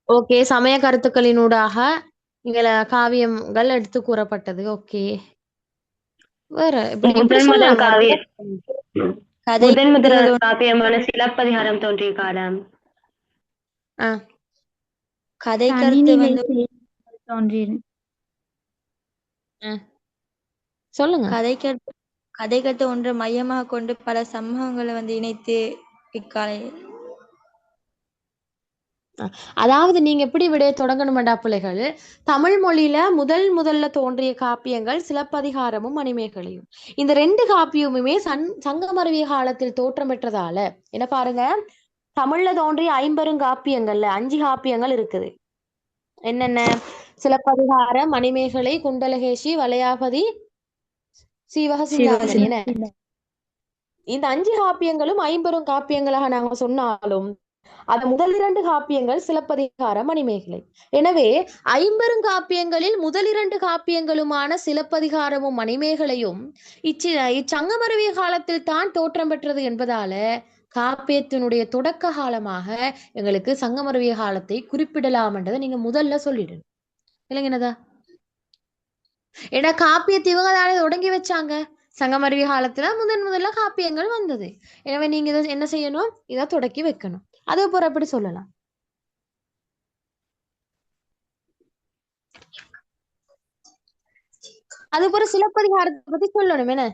ஓகே, சமய கருத்துக்களினூடாக இங்கள காவியங்கள் எடுத்து கூறப்பட்டது. ஓகே, வேற முதல் காப்பியமான சிலப்பதிகாரம் தோன்றிய காலம். கதை கருத்து தோன்றியது. சொல்லுங்க. கதை கருத்து ஒன்றை மையமாக கொண்டு பல சமூகங்களை இணைத்து இக்காலை. அதாவது நீங்க எப்படி விடைய தொடங்கணுமெண்டா பிள்ளைகள், தமிழ் மொழியில முதல்ல தோன்றிய காப்பியங்கள் சிலப்பதிகாரமும் மணிமேகலையும். இந்த ரெண்டு காப்பியமுமே சங்கமருவி காலத்தில் தோற்றம் பெற்றதால என்ன பாருங்க, தமிழ்ல தோன்றிய 50 காப்பியங்கள்ல 5 காப்பியங்கள் இருக்குது. என்னென்ன? சிலப்பதிகாரம், மணிமேகலை, குண்டலகேசி, வளையாபதி, சீவக சிந்தாமணி. இந்த 5 காப்பியங்களும் 50 காப்பியங்களாக நாங்க சொன்னாலும் அது முதல் 2 காப்பியங்கள் சிலப்பதிகாரம், மணிமேகலை. எனவே 50 காப்பியங்களில் முதல் 2 காப்பியங்களுமான சிலப்பதிகாரமும் மணிமேகலையும் இச்சங்கமருவி காலத்தில் தான் தோற்றம் பெற்றது என்பதால காப்பியத்தினுடைய தொடக்க காலமாக எங்களுக்கு சங்கமருவிய காலத்தை குறிப்பிடலாம் என்றதை நீங்க முதல்ல சொல்லிடணும். இல்லைங்கனதா? ஏன்னா காப்பியத்தை இவங்க தானே தொடங்கி வச்சாங்க. சங்கமருவி காலத்துல முதல்ல காப்பியங்கள் வந்தது. எனவே நீங்க இதை என்ன செய்யணும்? இதை தொடக்கி வைக்கணும். அது போற எப்படி சொல்லலாம்? அது போற சிலப்பதிகாரத்தை பத்தி சொல்லணும். என்ன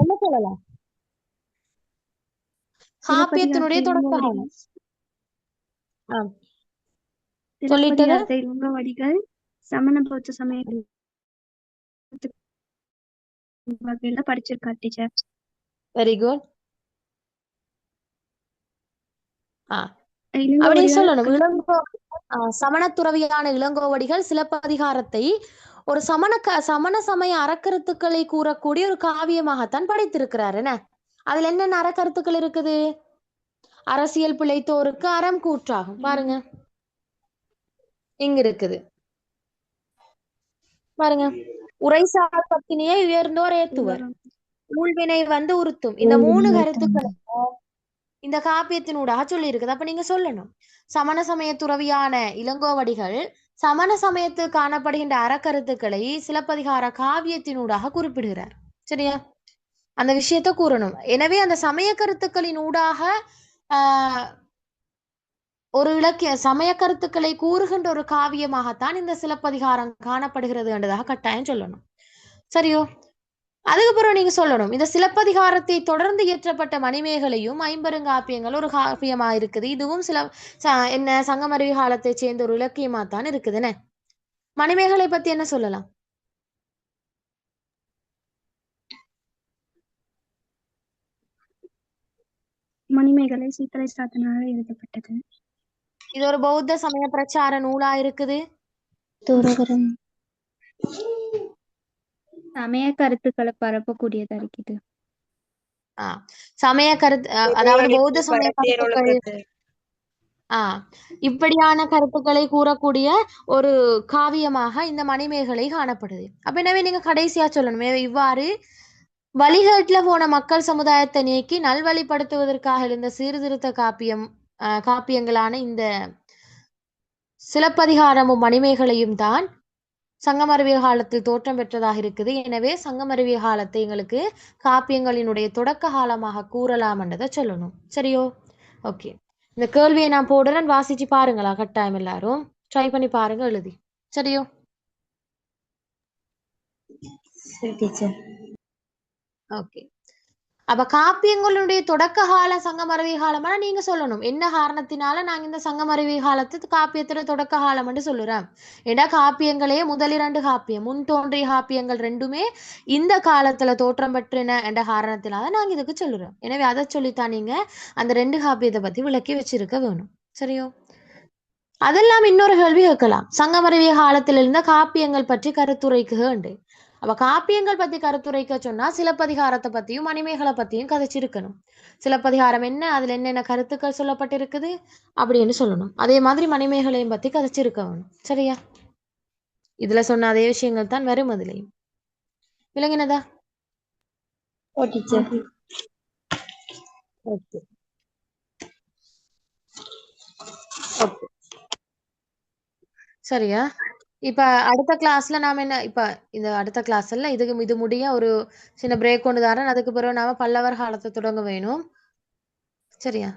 என்ன சொல்லலாம்? காப்பியத்தினுடைய தொடக்க காலம் சொல்லிட்டு வடிகள் சமண பௌத்த சமய வகையில படிச்சிருக்கா டீச்சர். Very good. அப்படி இளங்கோவடிகள் சொல்லணும். சமண துறவியான இளங்கோவடிகள் சிலப்பதிகாரத்தை ஒரு சமண சமய அறக்கருத்துக்களை கூறக்கூடிய ஒரு காவியமாகத்தான் படைத்திருக்கிறார். என்ன அதுல என்னென்ன அறக்கருத்துக்கள் இருக்குது? அரசியல் பிழைத்தோருக்கு அறம் கூற்றாகும். பாருங்க இங்க இருக்குது பாருங்க. உரைசால் பத்தினியை உயர்ந்தோர் ஏத்துவர், ஊழ்வினை வந்து உறுத்தும். இந்த 3 கருத்துக்களை இந்த காப்பியத்தினூடாக சொல்லி இருக்குது. அப்ப நீங்க சொல்லணும், சமண சமய துறவியான இளங்கோவடிகள் சமண சமயத்தில் காணப்படுகின்ற அறக்கருத்துக்களை சிலப்பதிகார காவியத்தினூடாக குறிப்பிடுகிறார். சரியா? அந்த விஷயத்த கூறணும். எனவே அந்த சமய கருத்துக்களின் ஊடாக ஒரு இலக்கிய சமய கருத்துக்களை கூறுகின்ற ஒரு காவியமாகத்தான் இந்த சிலப்பதிகாரம் காணப்படுகிறது என்றதாக கட்டாயம் சொல்லணும். சரியோ? அதுக்கப்புறம் நீங்க சொல்லணும், இந்த சிலப்பதிகாரத்தை தொடர்ந்து இயற்றப்பட்ட மணிமேகலையும் ஐம்பெருங்காப்பியங்கள் ஒரு காப்பியமா இருக்குது. இதுவும் என்ன சங்கமருவி காலத்தை சேர்ந்த ஒரு இலக்கியமா தான் இருக்குதுன்னு. மணிமேகலை பத்தி என்ன சொல்லலாம்? மணிமேகலை சீத்தலை சாத்தனால எழுதப்பட்டது. இது ஒரு பௌத்த சமய பிரச்சார நூலா இருக்குது. சமய கருத்துக்களை பரப்பக்கூடியதா இருக்குது. சமய கருத்து, அதாவது பௌத்த சமய கருத்துக்கள் இப்படியான கருத்துக்களை கூறக்கூடிய ஒரு காவியமாக இந்த மணிமேகலை காணப்படுது. அப்ப எனவே நீங்க கடைசியா சொல்லணும், இவ்வாறு வழிகேட்டுல போன மக்கள் சமுதாயத்தை நீக்கி நல்வழிப்படுத்துவதற்காக இருந்த சீர்திருத்த காப்பியங்களான இந்த சிலப்பதிகாரமும் மணிமேகலையும் தான் சங்கமருவிய காலத்தில் தோற்றம் பெற்றதாக இருக்குது. எனவே சங்கமருவிய காலத்தை எங்களுக்கு காப்பியங்களினுடைய தொடக்க காலமாக கூறலாம் என்றதை சொல்லணும். சரியோ? ஓகே, இந்த கேள்வியை நான் போடுறேன், வாசிச்சு பாருங்களா கட்டாயம். எல்லாரும் ட்ரை பண்ணி பாருங்க, எழுதி. சரியோ? ஓகே. அப்ப காப்பியங்களுடைய தொடக்க கால சங்கமருவி காலம்னா நீங்க சொல்லணும், என்ன காரணத்தினால நாங்க இந்த சங்கமருவி காலத்து காப்பியத்துல தொடக்க காலம் என்று சொல்லுறோம். ஏன்னா காப்பியங்களே முதல் 2 காப்பியம், முன் தோன்றிய காப்பியங்கள் 2மே இந்த காலத்துல தோற்றம் பெற்றின என்ற காரணத்தினால நாங்க இதுக்கு சொல்லுறோம். எனவே அதை சொல்லித்தான் நீங்க அந்த 2 காப்பியத்தை பத்தி விளக்கி வச்சிருக்க வேணும். சரியோ? அதெல்லாம் இன்னொரு கேள்வி கேட்கலாம், சங்கமருவிய காலத்தில் இருந்த காப்பியங்கள் பற்றி கருத்துரைக்கு உண்டு. அப்ப காப்பியங்கள் பத்தி கருத்துரைக்க சொன்னா சிலப்பதிகாரத்தை பத்தியும் மணிமேகலை பத்தியும் கதைச்சிருக்கணும். சிலப்பதிகாரம் என்ன, அதுல என்னென்ன கருத்துக்கள் சொல்லப்பட்டிருக்குது அப்படின்னு சொல்லணும். அதே மாதிரி மணிமேகலையும் பத்தி கதைச்சிருக்க வேணும். சரியா? இதுல சொன்ன அதே விஷயங்கள் தான் வரும் அதுலயும். விளங்கினதா? ஓகே. சரியா? இப்ப அடுத்த கிளாஸ்ல நாம என்ன, இப்ப இந்த அடுத்த கிளாஸ்ல இது முடிய ஒரு சின்ன பிரேக் கொண்டு தரேன். அதுக்கு பிறகு நாம பல்லவர் காலத்தை தொடங்க வேணும். சரியா?